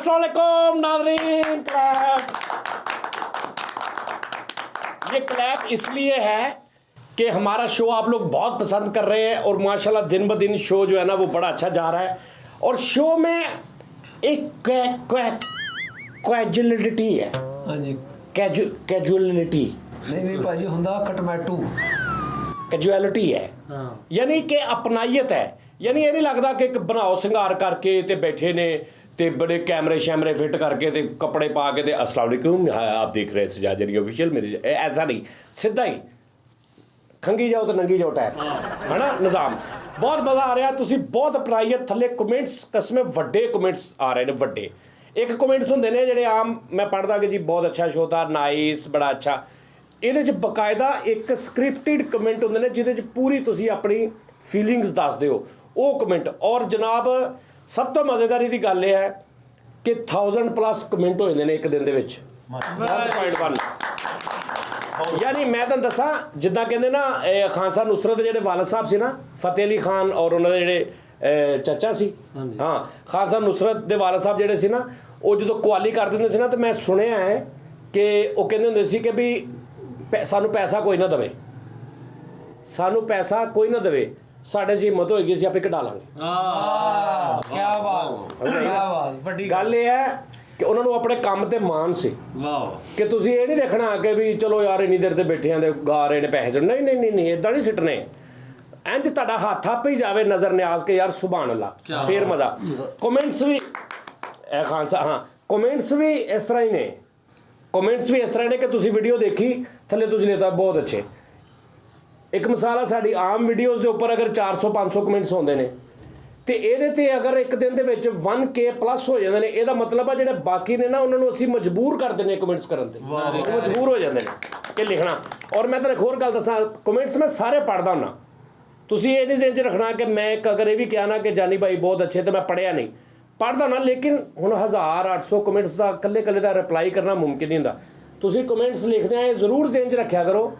अस्सलाम वालेकुम नाज़रीन। क्लैप, ये क्लैप इसलिए है कि हमारा शो आप लोग बहुत पसंद कर रहे हैं और माशाल्लाह दिन ब दिन शो जो है ना वो बड़ा अच्छा जा रहा है। और शो में एक कैजुअलिटी है। हाँ जी, कैजुअलिटी नहीं भाजी हुंदा कटमैटू कैजुअलिटी है, यानी कि अपनाइयत है। यानी ये नहीं लगता कि एक बनाओ सिंगार करके ते बैठे ने ते बड़े कैमरे शैमरे फिट करके ते कपड़े पा के ते अस्सलाम वालेकुम आप देख रहे हैं सजाजरी ऑफिशियल मेरे, ऐसा नहीं, सीधा ही खंगी जाओ तो नंगी जाओ टाइप है ना निज़ाम। बहुत मज़ा आ रहा, तुसी बहुत अपनाइयत थले कमेंट्स कसमें वड्डे कमेंट्स आ रहे हैं वड्डे। एक कमेंट्स होंगे ने जेह्ड़े आम मैं पढ़दा कि जी बहुत अच्छा शो था, नाइस, बड़ा अच्छा। ਇਹਦੇ 'ਚ ਬਕਾਇਦਾ ਇੱਕ ਸਕ੍ਰਿਪਟਡ ਕਮੈਂਟ ਹੁੰਦੇ ਨੇ ਜਿਹਦੇ 'ਚ ਪੂਰੀ ਤੁਸੀਂ ਆਪਣੀ ਫੀਲਿੰਗਸ ਦੱਸਦੇ ਹੋ, ਉਹ ਕਮੈਂਟ। ਔਰ ਜਨਾਬ ਸਭ ਤੋਂ ਮਜ਼ੇਦਾਰੀ ਦੀ ਗੱਲ ਇਹ ਹੈ ਕਿ 1000+ ਕਮੈਂਟ ਹੋ ਜਾਂਦੇ ਨੇ ਇੱਕ ਦਿਨ ਦੇ ਵਿੱਚ 1.1। ਯਾਨੀ ਮੈਂ ਤੁਹਾਨੂੰ ਦੱਸਾਂ ਜਿੱਦਾਂ ਕਹਿੰਦੇ ਨਾ ਖਾਨ ਸਾਹਿਬ ਨੁਸਰਤ ਜਿਹੜੇ ਵਾਲਦ ਸਾਹਿਬ ਸੀ ਨਾ, ਫਤਿਹ ਅਲੀ ਖਾਨ ਔਰ ਉਹਨਾਂ ਦੇ ਜਿਹੜੇ ਚਾਚਾ ਸੀ, ਹਾਂ ਖਾਨ ਸਾਹਿਬ ਨੁਸਰਤ ਦੇ ਵਾਲਦ ਸਾਹਿਬ ਜਿਹੜੇ ਸੀ ਨਾ, ਉਹ ਜਦੋਂ ਕੁਆਲੀ ਕਰਦੇ ਹੁੰਦੇ ਸੀ ਨਾ, ਤਾਂ ਮੈਂ ਸੁਣਿਆ ਹੈ ਕਿ ਉਹ ਕਹਿੰਦੇ ਹੁੰਦੇ ਸੀ ਕਿ ਵੀ ਸਾਨੂੰ ਪੈਸਾ ਕੋਈ ਨਾ ਦੇਵੇ, ਸਾਨੂੰ ਪੈਸਾ ਕੋਈ ਨਾ ਦੇਵੇ, ਸਾਡੇ 'ਚ ਹਿੰਮਤ ਹੋਏਗੀ ਅਸੀਂ ਆਪੇ ਕਢਾ ਲਾਂਗੇ। ਕੀ ਬਾਤ, ਕੀ ਬਾਤ, ਵੱਡੀ ਗੱਲ ਇਹ ਹੈ ਕਿ ਉਹਨਾਂ ਨੂੰ ਆਪਣੇ ਕੰਮ ਤੇ ਮਾਣ ਸੀ। ਵਾਹ, ਕਿ ਤੁਸੀਂ ਇਹ ਨਹੀਂ ਦੇਖਣਾ ਕਿ ਵੀ ਚਲੋ ਯਾਰ ਇੰਨੀ ਦੇਰ ਤੇ ਬੈਠੇ ਆਂ ਤੇ ਗਾ ਰਹੇ ਨੇ ਪੈਸੇ, ਨਹੀਂ ਨਹੀਂ ਨਹੀਂ ਨਹੀਂ, ਇਦਾਂ ਨਹੀਂ ਸਿੱਟਣੇ। ਇੰਜ ਤੁਹਾਡਾ ਹੱਥ ਆਪੇ ਹੀ ਜਾਵੇ ਨਜ਼ਰ ਨਿਆਜ਼ ਕੇ ਯਾਰ ਸੁਭਾਨ ਅੱਲਾ, ਫੇਰ ਮਜ਼ਾ। ਕਮੈਂਟਸ ਵੀ ਇਹ ਖਾਨ ਸਾਹਿਬ, ਹਾਂ ਕਮੈਂਟਸ ਵੀ ਇਸ ਤਰ੍ਹਾਂ ਹੀ ਨੇ, ਕਮੈਂਟਸ ਵੀ ਇਸ ਤਰ੍ਹਾਂ ਨੇ ਕਿ ਤੁਸੀਂ ਵੀਡੀਓ ਦੇਖੀ ਥੱਲੇ ਤੁਸੀਂ ਲਿਖਤਾ ਬਹੁਤ ਅੱਛੇ। ਇੱਕ ਮਿਸਾਲ ਆ, ਸਾਡੀ ਆਮ ਵੀਡੀਓਜ਼ ਦੇ ਉੱਪਰ ਅਗਰ 400-500 ਕਮੈਂਟਸ ਹੁੰਦੇ ਨੇ ਤੇ ਇਹਦੇ ਤੇ ਅਗਰ ਇੱਕ ਦਿਨ ਦੇ ਵਿੱਚ 1K+ ਹੋ ਜਾਂਦੇ ਨੇ, ਇਹਦਾ ਮਤਲਬ ਆ ਜਿਹੜੇ ਬਾਕੀ ਨੇ ਨਾ ਉਹਨਾਂ ਨੂੰ ਅਸੀਂ ਮਜਬੂਰ ਕਰ ਦਿੰਦੇ ਕਮੈਂਟਸ ਕਰਨ ਤੇ, ਮਜਬੂਰ ਹੋ ਜਾਂਦੇ ਨੇ ਕਿ ਲਿਖਣਾ। ਔਰ ਮੈਂ ਤੁਹਾਨੂੰ ਇੱਕ ਹੋਰ ਗੱਲ ਦੱਸਾਂ, ਕਮੈਂਟਸ ਮੈਂ ਸਾਰੇ ਪੜ੍ਹਦਾ ਹੁੰਦਾ। ਤੁਸੀਂ ਇਹ ਨਹੀਂ ਜ਼ਿਹਨ 'ਚ ਰੱਖਣਾ ਕਿ ਮੈਂ ਅਗਰ ਇਹ ਵੀ ਕਿਹਾ ਨਾ ਕਿ ਜਾਨੀ ਭਾਈ ਬਹੁਤ ਅੱਛੇ ਤੇ ਮੈਂ ਪੜ੍ਹਿਆ ਨਹੀਂ, ਪੜ੍ਹਦਾ ਨਾ। ਲੇਕਿਨ ਹੁਣ 1800 ਕਮੈਂਟਸ ਦਾ ਇਕੱਲੇ ਦਾ ਰਿਪਲਾਈ ਕਰਨਾ ਮੁਮਕਿਨ ਨਹੀਂ ਹੁੰਦਾ। ਤੁਸੀਂ ਕਮੈਂਟਸ ਲਿਖਦੇ ਆ ਇਹ ਜ਼ਰੂਰ ਜ਼ਿਹਨ 'ਚ ਰੱਖਿਆ ਕਰੋ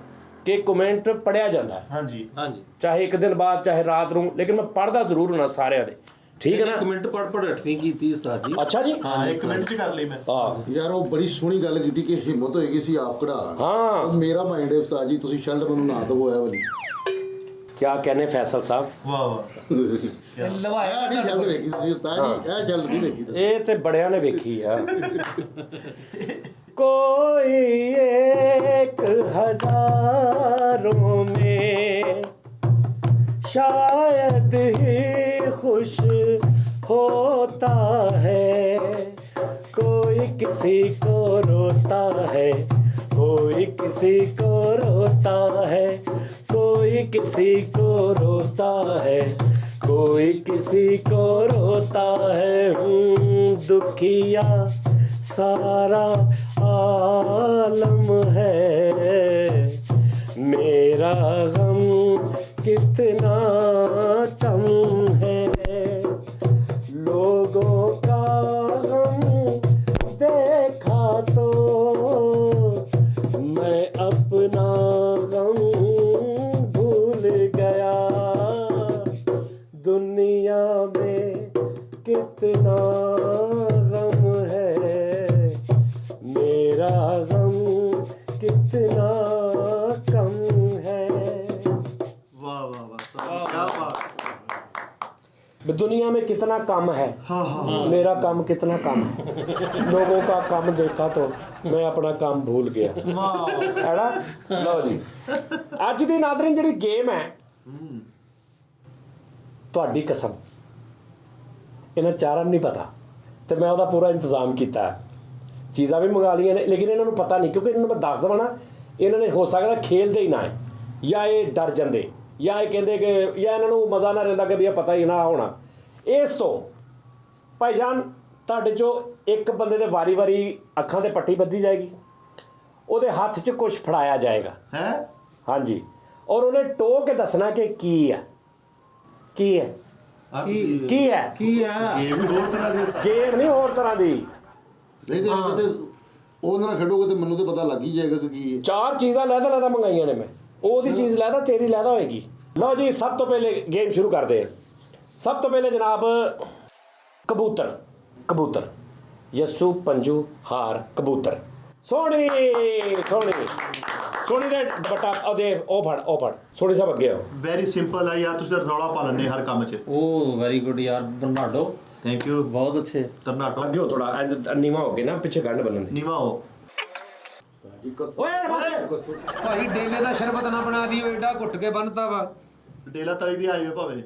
ਕਿ ਕਮੈਂਟ ਪੜ੍ਹਿਆ ਜਾਂਦਾ ਹੈ। ਹਾਂਜੀ ਹਾਂਜੀ, ਚਾਹੇ ਇੱਕ ਦਿਨ ਬਾਅਦ ਚਾਹੇ ਰਾਤ ਨੂੰ, ਲੇਕਿਨ ਮੈਂ ਪੜ੍ਹਦਾ ਜ਼ਰੂਰ ਹੋਣਾ ਸਾਰਿਆਂ ਦੇ, ਠੀਕ ਹੈ ਨਾ। ਕਮੈਂਟ ਪੜ੍ਹ 8ਵੀਂ ਕੀਤੀ ਉਸਤਾਦ ਜੀ। ਅੱਛਾ ਜੀ, ਹਾਂ ਇੱਕ ਕਮੈਂਟ 'ਚ ਕਰ ਲਈ ਮੈਂ। ਹਾਂ ਯਾਰ ਉਹ ਬੜੀ ਸੋਹਣੀ ਗੱਲ ਕੀਤੀ ਕਿ ਹਿੰਮਤ ਹੋਏਗੀ ਸੀ ਆਪ ਕਢਾ ਲਾਂਗੇ। ਹਾਂ ਉਹ ਮੇਰਾ ਮਾਈਂਡ ਹੈ ਉਸਤਾਦ ਜੀ, ਤੁਸੀਂ ਸ਼ਰਟ ਮੈਨੂੰ ਨਾ ਦਵੋ ਇਹ ਵਾਲੀ। क्या कहने फैसल साहब, ਵਾਹ ਵਾਹ, ਲਵਾਇਆ ਇਹ ਨਹੀਂ ਸ਼ਰਟ ਵੇਖੀ ਤੁਸੀਂ ਉਸਤਾਦ ਜੀ, ਇਹ ਸ਼ਰਟ ਨਹੀਂ ਵੇਖੀ ਤੁਸੀਂ। ये ते बड़िया ने वेखी है। कोई एक हजारों में शायद ही खुश होता है, कोई किसी को रोता है, कोई किसी को रोता है, कोई किसी को रोता है, कोई किसी को रोता है। दुखिया सारा आलम है, मेरा गम कितना कम है, लोगों का गम देखा तो मैं अपना गम भूल गया, दुनिया में कितना गम है, मेरा गम कितना कम है। ਵਾਹ ਵਾਹ ਵਾਹ, ਕੀ ਬਾਤ। दुनिया में कितना कम है, मेरा काम कितना कम है, लोगों का काम देखा तो मैं अपना काम भूल गया, है ना। लो जी, ਅੱਜ ਦੀ ਨਾਜ਼ਰੀਨ ਜਿਹੜੀ ਗੇਮ ਹੈ, ਤੁਹਾਡੀ ਕਸਮ ਇਹਨਾਂ ਚਾਰਾਂ ਨੂੰ ਨਹੀਂ ਪਤਾ ਤੇ ਮੈਂ ਉਹਦਾ ਪੂਰਾ ਇੰਤਜ਼ਾਮ ਕੀਤਾ, ਚੀਜ਼ਾਂ ਵੀ ਮੰਗਾ ਲਈਆਂ ਨੇ, ਲੇਕਿਨ ਇਹਨਾਂ ਨੂੰ ਪਤਾ ਨਹੀਂ ਕਿਉਂਕਿ ਇਹਨਾਂ ਨੂੰ ਮੈਂ ਦੱਸ ਦੇਵਾਂ ਨਾ, ਇਹਨਾਂ ਨੇ ਹੋ ਸਕਦਾ ਖੇਲਦੇ ਹੀ ਨਾ ਹੈ, ਜਾਂ ਇਹ ਡਰ ਜਾਂਦੇ, ਜਾਂ ਇਹ ਕਹਿੰਦੇ ਕਿ ਜਾਂ ਇਹਨਾਂ ਨੂੰ ਮਜ਼ਾ ਨਾ ਰਹਿੰਦਾ ਕਿ ਵੀ ਇਹ ਪਤਾ ਹੀ ਨਾ ਹੋਣਾ। ਇਸ ਤੋਂ ਭਾਈਜਾਨ ਤੁਹਾਡੇ 'ਚੋਂ ਇੱਕ ਬੰਦੇ ਦੇ ਵਾਰੀ ਅੱਖਾਂ 'ਤੇ ਪੱਟੀ ਬੱਧੀ ਜਾਏਗੀ, ਉਹਦੇ ਹੱਥ 'ਚ ਕੁਛ ਫੜਾਇਆ ਜਾਏਗਾ ਹੈ ਹਾਂਜੀ, ਔਰ ਉਹਨੇ ਟੋਕ ਕੇ ਦੱਸਣਾ ਕਿ ਕੀ ਹੈ ਕੀ ਹੈ ਕੀ ਹੈ ਕੀ ਹੈ ਗੇਮ ਵੀ ਹੋਰ ਤਰ੍ਹਾਂ ਦੀ। ਗੇਮ ਨਹੀਂ ਹੋਰ ਤਰ੍ਹਾਂ ਦੀ। ਨਹੀਂ ਤੇ ਉਹਨਾਂ ਨਾਲ ਖੇਡੋਗੇ ਤੇ ਮੈਨੂੰ ਤੇ ਪਤਾ ਲੱਗ ਹੀ ਜਾਏਗਾ ਕਿ ਕੀ ਹੈ। 4 ਚੀਜ਼ਾਂ ਲਹਿਦਾ ਮੰਗਾਈਆਂ ਨੇ ਮੈਂ, ਉਹਦੀ ਚੀਜ਼ ਲਹਿਦਾ ਤੇਰੀ ਲਹਿਦਾ ਹੋਏਗੀ। ਲਓ ਜੀ, ਸਭ ਤੋਂ ਪਹਿਲੇ ਗੇਮ ਸ਼ੁਰੂ ਕਰਦੇ ਹਾਂ। ਸਭ ਤੋਂ ਪਹਿਲੇ ਜਨਾਬ ਕਬੂਤਰ ਯਸੂ ਪੰਜੂ ਹਾਰ ਕਬੂਤਰ। ਸੋਹਣੀ ਸੋਹਣੀ ਸੋਹਣੀ ਦਾ ਦੁਪੱਟਾ ਉਹਦੇ ਉਹ ਫੜ ਸੋਹਣੀ ਸਾਹਿਬ ਅੱਗੇ ਆਓ। ਵੈਰੀ ਸਿੰਪਲ ਹੈ ਯਾਰ, ਤੁਸੀਂ ਤਾਂ ਰੌਲਾ ਪਾ ਲੈਂਦੇ ਹਰ ਕੰਮ 'ਚ। ਉਹ ਵੈਰੀ ਗੁੱਡ ਯਾਰ ਬਰਨਾਡੋ, ਥੈਂਕ ਯੂ। ਬਹੁਤ ਅੱਛੇ। ਟਰਨਾਟੋ ਅੱਗੇ ਹੋ ਥੋੜਾ ਨੀਵਾ ਹੋ ਕੇ ਨਾ, ਪਿੱਛੇ ਗੰਢ ਬੰਨਣ ਦੀ। ਨੀਵਾ ਹੋ। ਓਏ ਬਸ। ਭਾਈ ਡੇਲੇ ਦਾ ਸ਼ਰਬਤ ਨਾ ਬਣਾ ਦਿਓ, ਏਡਾ ਘੁੱਟ ਕੇ ਬੰਨਤਾ ਵਾ। ਡੇਲਾ ਤਲੀ ਦੀ ਆਈ ਵੇ ਭਾਵੇਂ।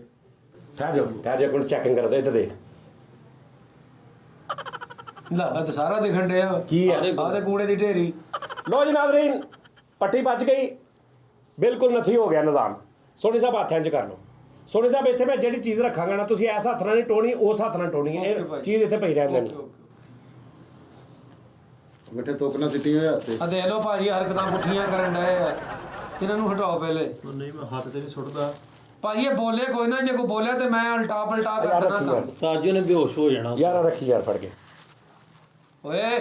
ਠਹਿਰ ਜਾ ਕੋਲ ਚੈਕਿੰਗ ਕਰਦੇ ਇੱਥੇ ਦੇਖ ਲਾ ਤੇ ਸਾਰਾ ਦਿਖਣ ਡਿਆ ਕੀ ਹੈ। ਆਹ ਤੇ ਕੂੜੇ ਦੀ ਢੇਰੀ। ਲੋ ਜੀ ਨਾਜ਼ਰੀਨ, ਪੱਟੀ ਵੱਜ ਗਈ, ਬਿਲਕੁਲ ਨਥੀ ਹੋ ਗਿਆ ਨਿਜ਼ਾਮ। ਸੋਹਣੀ ਸਾਹਿਬ ਹੱਥਾਂ 'ਚ ਕਰ ਲਓ। ਸੋਹਣੀ ਸਾਹਿਬ ਇੱਥੇ ਮੈਂ ਜਿਹੜੀ ਚੀਜ਼ ਰੱਖਾਂਗਾ ਨਾ, ਤੁਸੀਂ ਐਸ ਹੱਥ ਨਾਲ ਨਹੀਂ ਟੋਣੀ, ਉਸ ਹੱਥ ਨਾਲ ਟੋਣੀ ਹੈ। Okay ਇਹ ਭਾਈ। ਚੀਜ਼ ਇੱਥੇ ਪਈ ਰਹਿਣ ਦੇਣੀ। ਮਿੱਠੇ ਤੋਕਣਾ ਸਿੱਟੀ ਹੋਇਆ ਹੱਥੇ। ਆ ਦੇਖ ਲਓ ਭਾਜੀ ਹਰਕਤਾਂ ਪੁੱਠੀਆਂ ਕਰਨ ਡਏ ਆ, ਇਹਨਾਂ ਨੂੰ ਹਟਾਓ ਪਹਿਲੇ। ਨਹੀਂ ਮੈਂ ਹੱਥ ਤੇ ਨਹੀਂ ਸੁੱਟਦਾ। ਭਾਜੀ ਇਹ ਬੋਲੇ ਕੋਈ ਨਾ, ਜੇ ਕੋਈ ਬੋਲਿਆ ਤੇ ਮੈਂ ਉਲਟਾ ਪਲਟਾ ਕਰ ਯਾਰ ਦੇਣਾ ਰੱਖੀ ਕੰਮ। ਯਾਰ। ਉਸਤਾਦ ਜੀ ਨੇ ਬੇਹੋਸ਼ ਹੋ ਜਾਣਾ। ਯਾਰ ਰੱਖੀ ਯਾਰ ਫੜ ਕੇ ਓਏ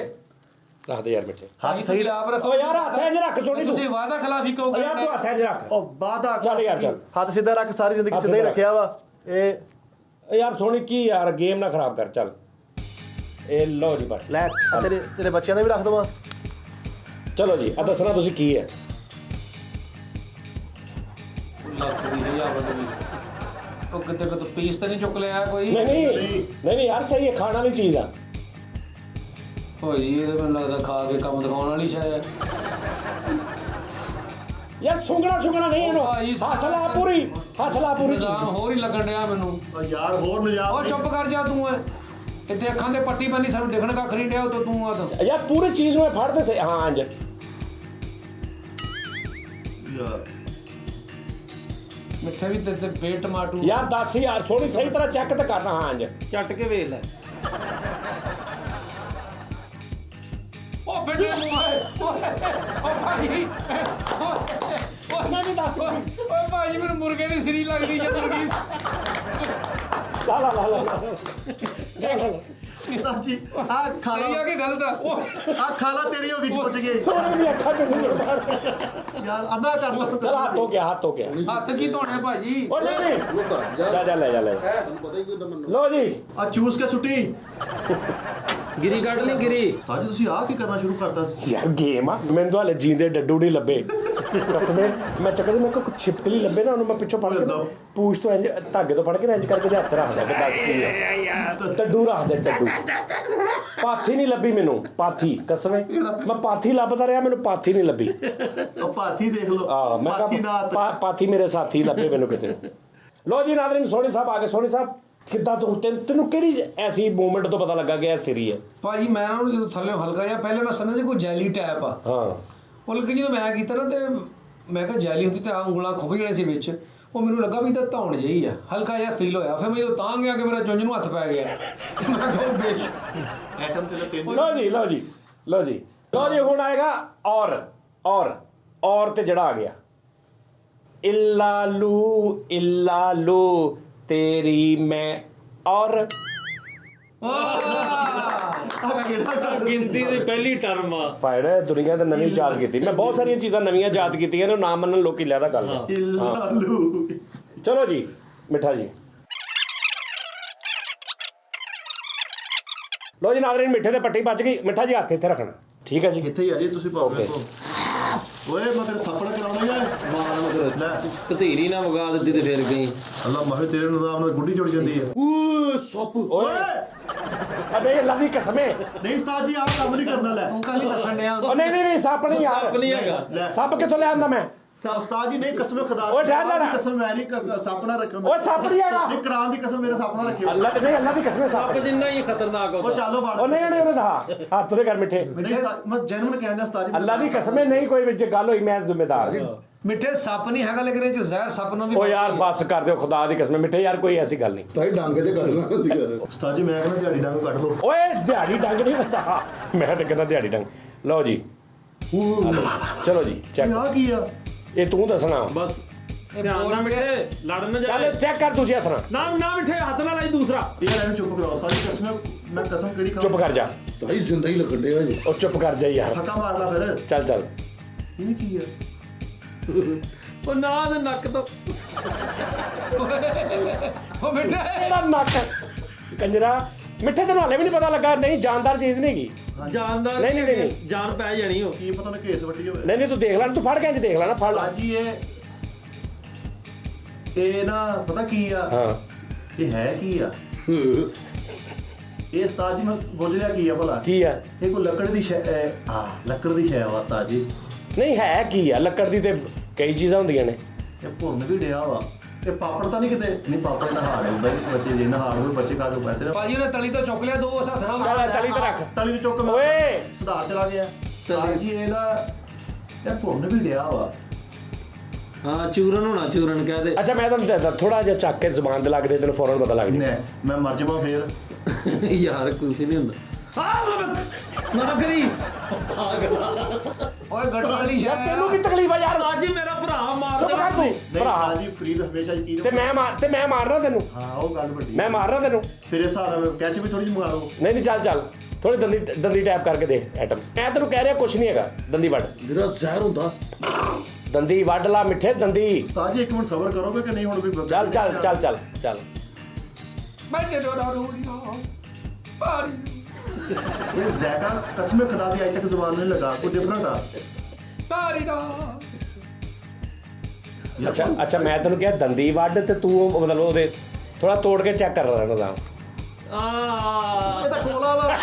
ਰੱਖ ਦੇ ਯਾਰ ਮਿੱਠੇ। ਭਾਜੀ ਤੁਸੀਂ ਆਪ ਰੱਖੋ। ਓ ਯਾਰ ਹੱਥ ਇੰਝ ਰੱਖ ਸੋਹਣੀ ਤੂੰ। ਤੁਸੀਂ ਵਾਅਦਾ ਖਿਲਾਫੀ ਕਿਉਂ ਓ ਯਾਰ ਕਰਦੇ? ਤੂੰ ਹੱਥ ਇੰਝ ਰੱਖ। ਉਹ ਬਾਦਾ ਚੱਲ ਯਾਰ ਚੱਲ। ਹੱਥ ਸਿੱਧਾ ਰੱਖ, ਸਾਰੀ ਜ਼ਿੰਦਗੀ ਹੱਥ ਸਿੱਧਾ ਹੀ ਸਿੱਧਾ ਰੱਖਿਆ ਵਾ ਇਹ। ਓ ਯਾਰ ਸੋਹਣੀ ਕੀ ਯਾਰ, ਗੇਮ ਨਾ ਖਰਾਬ ਕਰ। ਚੱਲ ਇਹ ਲਓ ਜੀ ਬਸ। ਲੈ ਤੇਰੇ ਬੱਚਿਆਂ ਦਾ ਵੀ ਰੱਖ ਦਵਾਂ। ਚਲੋ ਜੀ ਆ ਦੱਸਣਾ ਤੁਸੀਂ ਕੀ ਹੈ। ਲੱਖ ਦੀ ਹਜ਼ਾਰ ਬਦਲੀ। ਉਹ ਕਿਤੇ ਪੀਸ ਤਾਂ ਨਹੀਂ ਚੁੱਕ ਲਿਆ ਕੋਈ? ਨਹੀਂ ਯਾਰ ਸਹੀ ਹੈ, ਖਾਣ ਵਾਲੀ ਚੀਜ਼ ਆ। ਭਾਜੀ ਇਹ ਤਾਂ ਮੈਨੂੰ ਲੱਗਦਾ ਖਾ ਕੇ ਕੰਮ ਦਿਖਾਉਣ ਵਾਲੀ ਸ਼ਾਇਦ। ਯਾਰ ਸੁੰਗਣਾ ਨਹੀਂ ਇਹਨੂੰ। ਭਾਈ, ਹੱਥ ਲਾ ਪੂਰੀ ਚੀਜ਼। ਨਿਜ਼ਾਮ ਹੋਰ ਹੀ ਲੱਗਣ ਡਿਆ ਮੈਨੂੰ। ਉਹ ਯਾਰ ਹੋਰ ਨਜ਼ਾਰਾ। ਉਹ ਚੁੱਪ ਕਰ ਜਾ ਤੂੰ। ਇੱਥੇ ਅੱਖਾਂ ਤੇ ਪੱਟੀ ਬੰਨੀ, ਸਾਨੂੰ ਦਿਖਣ ਕੱਖ ਨਹੀਂ ਡਿਆ ਉਤੋਂ ਤੂੰ ਆ ਤਾਂ। ਯਾਰ ਪੂਰੀ ਚੀਜ਼ ਨੂੰ ਫੜ ਦੇ ਸੇ। ਹਾਂ ਇੰਜ ਯਾਰ ਮਿੱਠੇ ਵੀ ਤੇ ਬੇ ਟਮਾਟੂ। ਯਾਰ ਦੱਸ ਯਾਰ, ਥੋੜੀ ਸਹੀ ਤਰ੍ਹਾਂ ਚੈੱਕ ਤੇ ਕਰਨਾ। ਹਾਂ ਇੰਜ ਚੱਟ ਕੇ ਵੇਖ ਲੈ। ਉਹ ਬੇਟੇ ਉਹ ਭਾਈ ਉਹਨਾਂ ਨੇ ਦੱਸ। ਓਏ ਭਾਜੀ ਮੈਨੂੰ ਮੁਰਗੇ ਦੀ ਸਰੀ ਲੱਗਦੀ ਜੇ ਮੁਰਗੀ। ਲਾ ਜੀ ਆ ਖਾ ਸਹੀ ਆ ਲਾ, ਕਿ ਗਲਤ ਆ? ਉਹ ਆ ਖਾ ਲਾ, ਤੇਰੀ ਹੋ ਗਈ ਚ ਪੁੱਛ ਗਈ ਸੋਹਣੇ ਦੀ ਅੱਖਾਂ ਚ ਨਹੀਂ। ਯਾਰ। ਅੱਧਾ ਕਰ ਲਾ ਤੂੰ। ਚਲ ਹੱਥ ਹੋ ਗਿਆ। ਹੱਥ ਕੀ ਧੋਣੇ ਭਾਜੀ? ਓ ਨਹੀਂ ਲੋਕ ਜਾ ਲੈ ਤੈਨੂੰ ਪਤਾ ਹੀ ਕੋਈ ਨਾ ਮੈਨੂੰ। ਲੋ ਜੀ ਆ ਚੂਸ ਕੇ ਸੁੱਟੀ। ਗਿਰੀ ਕੱਢ ਲਈ ਗਿਰੀ। ਉਸਤਾਦ ਜੀ ਤੁਸੀਂ ਆ ਕੀ ਕਰਨਾ ਸ਼ੁਰੂ ਕਰਤਾ? ਯਾਰ ਗੇਮ ਆ। ਮੈਨੂੰ ਤਾਂ ਹਲੇ ਜੀਂਦੇ ਡੱਡੂ ਨਹੀਂ ਲੱਭੇ ਕਸਮੇ। ਮੈਂ ਚੱਕਦੇ ਮੈਂ ਕੋਈ ਛਿਪਕਲੀ ਲੱਭੇ ਨਾ, ਉਹਨੂੰ ਮੈਂ ਪਿੱਛੋਂ ਫੜ ਕੇ ਪੂਛ ਤੋਂ ਇੰਜ ਧਾਗੇ ਤੋਂ ਫੜ ਕੇ ਇੰਜ ਕਰਕੇ ਹੱਥ ਰੱਖਦਾ ਕਿ ਦੱਸ ਕੀ ਹੈ। ਟੱਡੂ ਰੱਖਦੇ ਟੱਡੂ। ਪਾਥੀ ਨਹੀਂ ਲੱਭੀ ਮੈਨੂੰ, ਪਾਥੀ ਕਸਮੇ। ਮੈਂ ਪਾਥੀ ਲੱਭਦਾ ਰਿਹਾ, ਮੈਨੂੰ ਪਾਥੀ ਨਹੀਂ ਲੱਭੀ। ਉਹ ਪਾਥੀ ਦੇਖ ਲਓ। ਆ ਮੈਂ ਪਾਥੀ ਨਾ ਕਿਹਾ ਪਾਥੀ ਮੇਰੇ ਸਾਥੀ ਲੱਭੇ ਮੈਨੂੰ ਕਿਤੇ। ਲੋ ਜੀ ਨਾਜ਼ਰੀਨ, ਸੋਹਣੀ ਸਾਹਿਬ ਆ ਗਏ। ਸੋਹਣੀ ਸਾਹਿਬ ਕਿੱਦਾਂ ਤੈਨੂੰ ਕਿਹੜੀ ਐਸੀ ਮੂਵਮੈਂਟ ਤੋਂ ਪਤਾ ਲੱਗਾ ਕਿ ਇਹ ਸਿਰੀ ਹੈ? ਭਾਜੀ ਮੈਂ ਨਾ ਉਹਨੂੰ ਜਦੋਂ ਥੱਲੇ ਹਲਕਾ ਜਿਹਾ, ਪਹਿਲੇ ਮੈਂ ਸਮਝਿਆ ਕੋਈ ਜੈਲੀ ਟੈਪ ਆ। ਹਾਂ ਉਹ ਲੇਕਿਨ ਜਦੋਂ ਮੈਂ ਕੀਤਾ ਨਾ ਤੇ ਮੈਂ ਕਿਹਾ ਜੈਲੀ ਹੁੰਦੀ ਤੇ ਆ ਉਂਗਲਾਂ ਖੁੱਭ ਜਾਣੇ ਸੀ ਵਿੱਚ। ਉਹ ਮੈਨੂੰ ਲੱਗਾ ਵੀ ਤਾਂ ਧੌਣ ਜਿਹੀ ਆ, ਹਲਕਾ ਜਿਹਾ ਫੀਲ ਹੋਇਆ। ਫਿਰ ਮੈਂ ਜਦੋਂ ਤਾਂ ਗਿਆ ਕਿ ਮੇਰਾ ਚੁੰਝ ਨੂੰ ਹੱਥ ਪੈ ਗਿਆ। ਮੈਂ ਕਿਹਾ ਬੇਸ਼। ਐਟਮ ਤੇ ਤਿੰਨ। ਲਓ ਜੀ ਹੁਣ ਆਏਗਾ ਔਰ ਤੇ ਜਿਹੜਾ ਆ ਗਿਆ ਇੱਲਾਲੂ ਤੇਰੀ ਮੈਂ ਔਰ। ਗਿਣਤੀ ਦੀ ਪਹਿਲੀ ਟਰਮ ਆ। ਪਾਇਣਾ ਦੁਨੀਆ ਤੇ ਨਵੀਂ ਯਾਦ ਕੀਤੀ। ਮੈਂ ਬਹੁਤ ਸਾਰੀਆਂ ਚੀਜ਼ਾਂ ਨਵੀਆਂ ਯਾਦ ਕੀਤੀਆਂ ਨੇ, ਨਾ ਮੰਨਣ ਲੋਕੀ ਲੈਦਾ ਗੱਲ ਹੈ। ਇਲਾਲੂ। ਚਲੋ ਜੀ ਮਿੱਠਾ ਜੀ। ਲੋ ਜੀ ਨਾਜ਼ਰੀਨ, ਮਿੱਠੇ ਤੇ ਪੱਟੀ ਵੱਜ ਗਈ। ਮਿੱਠਾ ਜੀ ਹੱਥ ਇੱਥੇ ਰੱਖਣਾ, ਠੀਕ ਹੈ ਜੀ? ਇੱਥੇ ਹੀ ਆ ਜੀ ਤੁਸੀਂ ਪਾਓ। Okay. ਓਏ ਮੈਂ ਤੇਰੇ ਥੱਪੜ ਕਰਾਉਣਾ ਯਾਰ। ਮਾਰ ਮਗਰ ਲੈ ਕਤੀਰੀ ਨਾ ਵਗਾ ਦਿੱਤੀ ਤੇ ਫਿਰ ਗਈ। ਅੱਲਾ ਮਾਹੇ ਤੇਰੇ ਨਿਜ਼ਾਮ ਨਾਲ ਗੁੱਡੀ ਜੁੜ ਜਾਂਦੀ ਹੈ। ਓ ਸੱਪ। ਓਏ ਅਬੇ ਅੱਲਾ ਦੀ ਕਸਮੇ। ਨਹੀਂ ਉਸਤਾਦ ਜੀ ਆਪ ਕੰਮ ਨਹੀਂ ਕਰਨਾ। ਲੈ ਤੂੰ ਕੱਲ ਹੀ ਦੱਸਣ ਡਿਆ। ਉਹ ਨਹੀਂ ਸੱਪ ਨਹੀਂ ਯਾਰ। ਸੱਪ ਨਹੀਂ ਹੈਗਾ। ਲੈ ਸੱਪ ਕਿੱਥੋਂ ਲਿਆਂਦਾ ਮੈਂ? ਉਸਤਾਦ ਜੀ ਨਹੀਂ, ਕਸਮ ਖੁਦਾ ਓਏ ਠਹਿਰ ਦੀ ਲੈ। ਕਸਮ ਮੈਂ ਨਹੀਂ ਸੱਪ ਨਾ ਰੱਖਿਓ। ਓਏ ਸੱਪ ਨਹੀਂ ਹੈਗਾ। ਨਹੀਂ ਕਰਾਨ ਦੀ ਕਸਮ ਮੇਰੇ ਸੱਪ ਨਾ ਰੱਖਿਓ। ਅੱਲਾ ਦੀ ਕਸਮੇ ਸੱਪ। ਸੱਪ ਜਿੰਨਾ ਹੀ ਖਤਰਨਾਕ ਉਹ ਹੁੰਦਾ। ਚਾਲੋ ਫੜ। ਉਹ ਨਹੀਂ ਉਹਦੇ ਦਾ ਹੱਥ ਉਹਦੇ ਕਰ ਮਿੱਠੇ। ਨਹੀਂ ਉਸਤਾਦ, ਮੈਂ ਜੈਨੂਨ ਕਹਿੰਦਾ ਉਸਤਾਦ ਜੀ। ਅੱਲਾ ਦੀ ਕਸਮੇ ਨਹੀਂ ਕੋਈ ਵਿੱਚ ਗੱਲ ਹੋਈ, ਮੈਂ ਜ਼ਿੰਮੇਦਾਰ। ਮਿੱਠੇ ਸੱਪ ਨਹੀਂ ਹੈਗਾ, ਲੇਕਿਨ ਇਹ ਚ ਜ਼ਹਿਰ ਸੱਪ ਨੂੰ ਵੀ। ਓ ਯਾਰ ਬਸ ਕਰ ਦਿਓ ਖੁਦਾ ਦੀ ਕਸਮ ਮਿੱਠੇ, ਯਾਰ ਕੋਈ ਐਸੀ ਗੱਲ ਨਹੀਂ। ਤਾਈ ਡਾਂਗੇ ਤੇ ਕੱਢ ਲੈਣਾ ਸੀਗਾ। ਉਸਤਾਦ ਜੀ ਮੈਂ ਕਹਿੰਦਾ ਦਿਹਾੜੀ ਡੰਗ ਕੱਢ ਲਓ। ਓਏ ਦਿਹਾੜੀ ਡੰਗ ਨਹੀਂ ਹੁੰਦਾ, ਮੈਂ ਤਾਂ ਕਹਿੰਦਾ ਦਿਹਾੜੀ ਡੰਗ। ਲਓ ਜੀ ਚਲੋ ਜੀ ਚੈੱਕ। ਆ ਕੀ ਆ? ਇਹ ਤੂੰ ਦੱਸਣਾ ਬਸ ਧਿਆਨ ਨਾਲ ਮਿੱਠੇ, ਲੜਨ ਨਾ ਚੱਲ ਜਾਏ। ਚੈੱਕ ਕਰ ਦੂਜੇ ਹੱਥ ਨਾਲ। ਨਾ ਮਿੱਠੇ ਹੱਥ ਨਾਲ ਲਾਈ ਦੂਸਰਾ। ਯਾਰ ਐਵੇਂ ਚੁੱਪ ਕਰਾਓ ਉਸਤਾਦ ਜੀ। ਕਸਮ ਮੈਂ ਕਸਮ ਕਿਹੜੀ ਖਾਵਾਂ? ਚੁੱਪ ਕਰ ਜਾ। ਤਾਈ ਜ਼ਿੰਦਾ ਹੀ ਲੱਗਣ ਡਿਆ ਜੀ। ਉਹ ਚੁੱਪ ਕਰ ਜਾ ਯਾਰ। ਫੱਕਾ ਮਾਰ ਲਾ ਫਿਰ। ਚੱਲ ਇਹ ਕੀ ਆ? ਉਹ ਨਾ ਦੇ ਨੱਕ ਤੋਂ। ਉਹ ਮਿੱਠੇ ਇਹਦਾ ਨੱਕ ਕੰਜਰਾ ਮਿੱਠੇ ਤੈਨੂੰ ਹਾਲੇ ਵੀ ਨਹੀਂ ਪਤਾ ਲੱਗਾ? ਨਹੀਂ, ਜਾਨਦਾਰ ਚੀਜ਼ ਨਹੀਂ ਹੈਗੀ। ਜਾਨਦਾਰ ਨਹੀਂ। ਜਾਨ ਪੈ ਜਾਣੀ ਉਹ। ਕੀ ਪਤਾ ਨਾ ਕੇਸ ਵੱਟੀ ਹੋਵੇ। ਨਹੀਂ ਤੂੰ ਦੇਖ ਲੈ, ਤੂੰ ਫੜ ਕੇ ਦੇਖ ਲੈ ਨਾ, ਫੜ ਲੈ। ਸਾਜੀ ਇਹ ਨਾ ਪਤਾ ਕੀ ਆ? ਹਾਂ ਇਹ ਹੈ ਕੀ ਆ? ਇਹ ਉਸਤਾਦ ਜੀ ਮੈਂ ਪੁੱਛ ਲਿਆ ਕੀ ਆ ਭਲਾ? ਕੀ ਆ? ਇਹ ਕੋਈ ਲੱਕੜ ਦੀ ਸ਼ੈ ਲੱਕੜ ਦੀ ਸ਼ੈ ਵਾ ਉਸਤਾਦ ਜੀ। ਨਹੀਂ ਹੈ ਕੀ ਆ? ਲੱਕੜ ਦੀ ਤੇ ਕਈ ਚੀਜ਼ਾਂ ਹੁੰਦੀਆਂ ਨੇ। ਇਹ ਭੁੰਨ ਵੀ ਡਿਆ ਵਾ। ਇਹ ਪਾਪੜ ਤਾਂ ਨਹੀਂ ਕਿਤੇ? ਨਹੀਂ ਪਾਪੜ ਨਹਾੜ ਹੁੰਦਾ ਬੱਚੇ ਜੇ ਨਹਾੜ ਹੋਵੇ ਬੱਚੇ ਕਾ ਦੋ ਪੈਸੇ ਭਾਜੀ ਉਹਨੇ ਤਲੀ ਤੋਂ ਚੁੱਕ ਲਿਆ, ਦੋ ਹੱਥ ਨਾਲ ਚੱਲ ਤਲੀ ਤੇ ਰੱਖ। ਤਲੀ ਵਿੱਚ ਚੁੱਕ ਓਏ। ਸੁਧਾਰ ਚਲਾ ਗਿਆ ਉਸਤਾਦ ਜੀ। ਇਹ ਨਾ ਇਹ ਭੁੰਨ ਵੀ ਡਿਆ ਵਾ। ਹਾਂ ਚੂਰਨ ਹੋਣਾ, ਚੂਰਨ ਕਹਿ ਦੇ। ਅੱਛਾ ਮੈਂ ਤੁਹਾਨੂੰ ਥੋੜਾ ਜਿਹਾ ਚੱਕ ਕੇ ਜ਼ੁਬਾਨ ਤੇ ਲੱਗਦੇ ਤੈਨੂੰ ਫੌਰਨ ਪਤਾ ਲੱਗ ਜੇ। ਨਹੀਂ ਮੈਂ ਮਰ ਜਾਵਾਂ ਫੇਰ। ਯਾਰ ਕੁਝ ਨਹੀਂ ਹੁੰਦਾ। ਨਾ ਕਰੀ ਓਏ ਗੜ ਵਾਲੀ ਯਾਰ ਸ਼ੈ ਤੈਨੂੰ ਕੀ ਤਕਲੀਫ ਆ ਯਾਰ? ਅੱਜ ਮੇਰਾ ਭਰਾ ਮਾਰ ਚੁੱਪ ਕਰ ਤੂੰ ਨਹੀਂ ਭਰਾ। ਉਸਤਾਦ ਜੀ ਫਰੀਦ ਹਮੇਸ਼ਾ ਜੀ ਤੇ ਮੈਂ ਮਾਰਨਾ ਤੈਨੂੰ? ਹਾਂ ਉਹ ਗੱਲ ਵੱਡੀ। ਮੈਂ ਮਾਰਨਾ ਤੈਨੂੰ? ਫਿਰ ਇਸ ਹਿਸਾਬ ਨਾਲ ਕੈਚ ਵੀ ਥੋੜੀ ਜਿਹੀ ਮੰਗਾ ਲਓ। ਨਹੀਂ ਚੱਲ ਥੋੜੀ ਦੰਦੀ ਟੈਪ ਕਰਕੇ ਦੇ ਐਟਮ। ਮੈਂ ਤੈਨੂੰ ਕਹਿ ਰਿਹਾ ਕੁਛ ਨਹੀਂ ਹੈਗਾ। ਦੰਦੀ ਵੱਢ, ਜਿਹੜਾ ਜ਼ਹਿਰ ਹੁੰਦਾ। ਦੰਦੀ ਵੱਢ ਲਾ ਮਿੱਠੇ, ਦੰਦੀ। ਉਸਤਾਦ ਜੀ ਇੱਕ ਮਿੰਟ ਸਬਰ ਕਰੋਗੇ ਕਿ ਨਹੀਂ? ਹੁਣ ਵੀ ਚੱਲ ਮੈਂ ਤੇ ਡੋਰਾ ਰੋੜੀ ਨਾ ਪਾਰੀ ਇਹ ਜ਼ਾਇਕਾ ਕਸਮੇ ਖੁਦਾ ਦੀ ਅੱਜ ਤੱਕ ਜ਼ੁਬਾਨ ਨਹੀਂ ਲਗਾ। ਕੋਈ ਡਿਫਰੈਂਟ ਆ। ਤਾਰੀ ਦਾ ਅੱਛਾ ਮੈਂ ਤੈਨੂੰ ਕਿਹਾ ਦੰਦੀ ਵੱਢ ਤੇ ਤੂੰ ਮਤਲਬ ਉਹਦੇ ਥੋੜਾ ਤੋੜ ਕੇ ਚੈੱਕ ਕਰ ਲੈਣਾ ਦਾ। ਇਹ ਤਾਂ ਕੋਲਾ ਵਾ।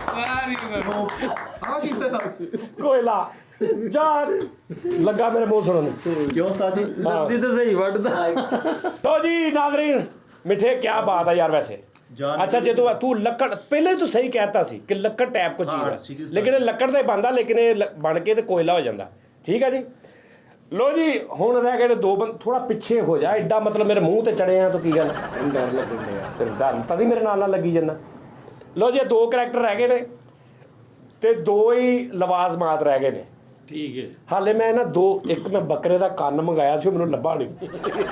ਤਾਰੀ ਆ ਕੀ ਪਿਆ? ਕੋਇਲਾ ਜਾ ਲੱਗਾ ਮੇਰੇ ਮੂੰਹ ਸੁਣਨ ਨੂੰ। ਕਿਉਂ ਉਸਤਾਦ ਜੀ? ਦੰਦੀ ਤਾਂ ਸਹੀ ਵੱਢਦਾ। ਲੋ ਜੀ ਨਾਜ਼ਰੀਨ, ਮਿੱਠੇ ਕੀ ਬਾਤ ਹੈ ਯਾਰ ਵੈਸੇ। ਅੱਛਾ ਜੇ ਤੂੰ ਲੱਕੜ ਪਹਿਲੇ ਤੂੰ ਸਹੀ ਕਹਿਤਾ ਸੀ ਕਿ ਲੱਕੜ ਟੈਪ ਕੋ ਹਾਂ, ਚੀਜ਼ ਹੈ, seriously। ਲੇਕਿਨ ਇਹ ਲੱਕੜ ਦਾ ਹੀ ਬਣਦਾ, ਲੇਕਿਨ ਇਹ ਬਣ ਕੇ ਤੇ ਕੋਇਲਾ ਹੋ ਜਾਂਦਾ। ਠੀਕ ਹੈ ਜੀ। ਲੋ ਜੀ ਹੁਣ ਰਹਿ ਗਏ ਨੇ ਦੋ ਬੰਦ। ਥੋੜਾ ਪਿੱਛੇ ਹੋ ਜਾ, ਐਡਾ ਮਤਲਬ ਮੇਰੇ ਮੂੰਹ ਤੇ ਚੜੇ ਆ ਤੂੰ ਕੀ ਗੱਲ? ਡਰ ਲੱਗਣ ਡਿਆ ਤੈਨੂੰ? ਡਰ ਤਦੀ ਮੇਰੇ ਨਾਲ ਲੱਗੀ ਜਾਂਦਾ। ਲੋ ਜੀ ਦੋ ਕਰੈਕਟਰ ਰਹਿ ਗਏ ਨੇ ਤੇ ਦੋ ਹੀ ਲਵਾਜ਼ਮਾਤ ਰਹਿ ਗਏ ਨੇ। ਠੀਕ ਹੈ। ਹਾਲੇ ਮੈਂ ਨਾ ਇੱਕ ਮੈਂ ਬੱਕਰੇ ਦਾ ਕੰਨ ਮੰਗਾਇਆ ਸੀ, ਮੈਨੂੰ ਲੱਭਾ ਨਹੀਂ।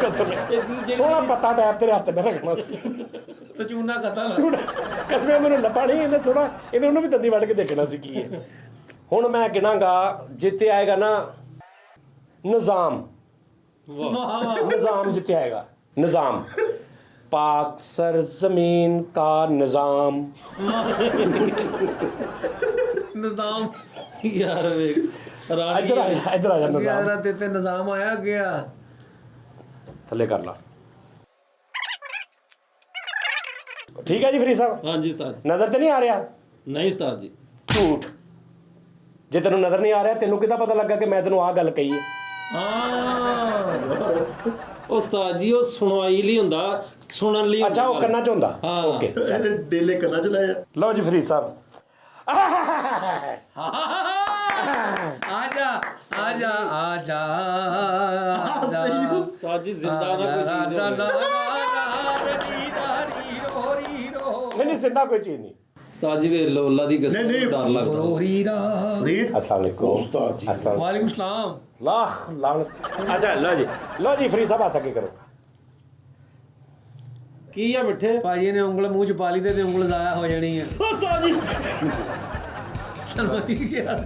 ਕਸਮ ਸੋਹਣਾ ਪੱਤਾ ਟੈਪ ਤੇਰੇ ਹੱਥ ਤੇ ਰੱਖਣਾ ਸੀ। ਤੇ ਚੂਨਾ ਕਤਲ ਕਸਮੇ ਮੈਨੂੰ ਲੱਭਾ ਨਹੀਂ। ਇਹਨੇ ਥੋੜਾ ਉਹਨੂੰ ਵੀ ਦੰਦੀ ਵੱਢ ਕੇ ਦੇਖਣਾ ਸੀ ਕੀ ਹੈ। ਹੁਣ ਮੈਂ ਗਿਣਾਂਗਾ, ਜਿੱਤੇ ਆਏਗਾ ਨਾ ਨਿਜ਼ਾਮ ਜਿੱਤੇ ਆਏਗਾ। ਨਿਜ਼ਾਮ पाक सर जमीन का निजाम। ਨਿਜ਼ਾਮ ਯਾਰ ਵੇਖ ਇੱਧਰ ਆ ਜਾ ਨਿਜ਼ਾਮ। ਯਾਰਾ ਤੇ ਨਿਜ਼ਾਮ ਆਇਆ ਗਿਆ। ਥੱਲੇ ਕਰ ਲਾ। ਠੀਕ ਹੈ ਜੀ ਫਰੀਦ ਸਾਹਿਬ? ਹਾਂਜੀ ਉਸਤਾਦ। ਨਜ਼ਰ ਤੇ ਨਹੀਂ ਆ ਰਿਹਾ? ਨਹੀਂ ਉਸਤਾਦ ਜੀ। ਝੂਠ। ਜੇ ਤੈਨੂੰ ਨਜ਼ਰ ਨਹੀਂ ਆ ਰਿਹਾ, ਤੈਨੂੰ ਕਿੱਦਾਂ ਪਤਾ ਲੱਗਾ ਕਿ ਮੈਂ ਤੈਨੂੰ ਆਹ ਗੱਲ ਕਹੀ ਹੈ? ਉਸਤਾਦ ਜੀ ਉਹ ਸੁਣਵਾਈ ਲਈ ਹੁੰਦਾ, ਸੁਣਨ ਲਈ। ਅੱਛਾ ਉਹ ਕੰਨਾਂ 'ਚ ਹੁੰਦਾ। ਹਾਂ। ਓਕੇ ਡੇਲੇ ਕੰਨਾਂ ਚ ਲਾਇਆ। ਲਓ ਜੀ ਫਰੀਦ ਸਾਹਿਬ। ਆਜਾ ਆਜਾ ਆਜਾ ਉਸਤਾਦ ਜੀ ਜ਼ਿੰਦਾ ਨਾ ਕੋਈ ਚੀਜ਼ ਹੋਵੇ। ਨਹੀਂ ਜ਼ਿੰਦਾ ਕੋਈ ਚੀਜ਼ ਨਹੀਂ। ਉਸਤਾਦ ਜੀ ਵੇ ਲੋਲਾ ਦੀ ਕਸਮ ਨਹੀਂ, ਡਰ ਲੱਗਦਾ। ਹੀਰਾ ਫਰੀਦ अस्सलाम वालेकुम उस्ताद जी। अस्सलाम ਵਾਲੇਕੁਮ ਸਲਾਮ। लाख लानत। अच्छा लो जी फरीद साहब हाथ आगे करो। ਕੀ ਆ ਮਿੱਠੇ? ਭਾਜੀ ਨੇ ਉਂਗਲ ਮੂੰਹ ਚ ਪਾ ਲਈ ਤੇ ਉਂਗਲ ਜ਼ਾਇਆ ਹੋ ਜਾਣੀ ਹੈ। ਉਸਤਾਦ ਜੀ ਚਲੋ ਠੀਕ ਹੈ।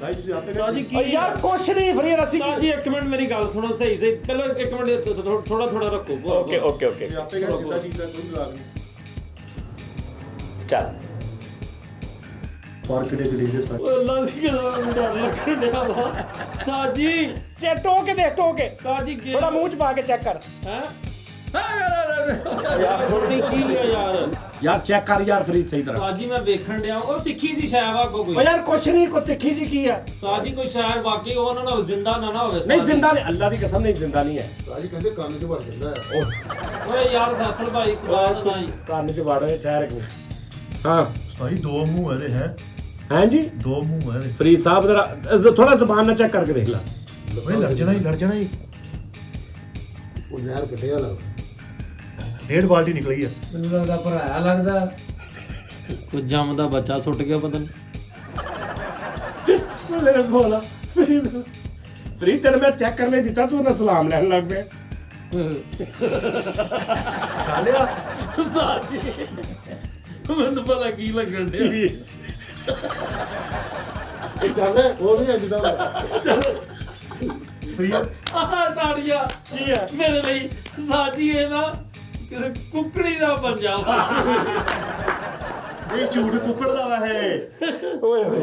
ਭਾਈ ਤੁਸੀਂ ਆਪੇ ਉਸਤਾਦ ਜੀ ओ ਕੀ यार कुछ नहीं फरीद ਅਸੀਂ ਉਸਤਾਦ ਜੀ ਇੱਕ ਮਿੰਟ ਮੇਰੀ ਗੱਲ ਸੁਣੋ ਸਹੀ ਪਹਿਲਾਂ ਇੱਕ ਮਿੰਟ ਥੋੜਾ ਰੱਖੋ। ओके ओके ओके ਆਪੇ ਕਹਿੰਦੇ ਸਿੱਧਾ ਚੀਜ਼ ਦਾ ਕੋਈ ਜਵਾਬ ਨਹੀਂ। चल ਪਰ ਕਿਹੜੇ ਕਿਹੜੇ ਦੇ ਓਏ ਅੱਲਾ ਦੀ ਕਸਮ ਡਰ ਲੱਗਣ ਡਿਆ ਵਾ। ਉਸਤਾਦ ਜੀ चे टोके दे टोके ਉਸਤਾਦ ਜੀ थोड़ा मुंह च पा के चेक कर। ਹੈ ਯਾਰ ਛੋਟੀ ਕੀ ਆ ਯਾਰ? यार चेक कर यार फरीद सही तरह। ਉਸਤਾਦ ਜੀ ਮੈਂ ਵੇਖਣ ਡਿਆ ਉਹ ਤਿੱਖੀ ਜੀ ਸ਼ਾਇਦ ਆ ਕੋਈ। ओ यार कुछ नहीं को तिखी जी की है? ਉਸਤਾਦ ਜੀ ਕੋਈ ਸ਼ਾਇਦ ਵਾਕਈ ਉਹ ਨਾ ਜ਼ਿੰਦਾ ਨਾ ਹੋਵੇ। नहीं जिंदा नहीं, अल्लाह की कसम नहीं जिंदा नहीं है। ਰਾਜੀ ਕਹਿੰਦੇ ਕੰਨ 'ਚ ਵੜ ਜਾਂਦਾ ਹੈ। ਓਏ ਯਾਰ ਫੈਸਲ ਭਾਈ ਖੁਦਾ ਦਾ ਨਾ ਜੀ। कान च वड़ ठहर एक मिनट। हाँ ਭਾਈ ਦੋ ਮੂੰਹ ਇਹਦੇ ਹੈ। हैं जी ਦੋ ਮੂੰਹ ਇਹਦੇ। फरीद साहब जरा थोड़ा जुबान ना चेक करके देख ला। ਓਏ ਲੜ ਜਾਣਾ ਹੀ। ਉਹ ਜ਼ਹਿਰ ਕੱਢਿਆ ਲੱਗ। ਡੇਢ ਬਾਲਟੀ ਨਿਕਲੀ ਆ। ਮੈਨੂੰ ਲੱਗਦਾ ਭਰਾਇਆ ਲੱਗਦਾ। ਕੋਈ ਜੰਮਦਾ ਬੱਚਾ ਸੁੱਟ ਗਿਆ ਪਤਨ। मेरे बोला फरीद तेरे मैं चेक करने दिता तू ना सलाम लेने लग पे। ਖਾ ਲਿਆ। ਉਸਤਾਦ ਜੀ ਮੈਨੂੰ ਪਤਾ ਕੀ ਲੱਗਣ ਡਿਆ। ਇਹ ਚੱਲ ਉਹ ਨਹੀਂ ਅੱਜ ਦਾ। ਫਰੀਦ ਆਹ ਤਾੜੀਆਂ की है? ਮੇਰੇ ਲਈ ਉਸਤਾਦ ਜੀ ਇਹ ਨਾ ਕਿਤੇ ਕੁੱਕੜੀ ਦਾ ਪੰਜਾਬ ਇਹ ਝੂਠ ਕੁੱਕੜ ਦਾ ਵਾ ਇਹ ਓਏ ਹੋਏ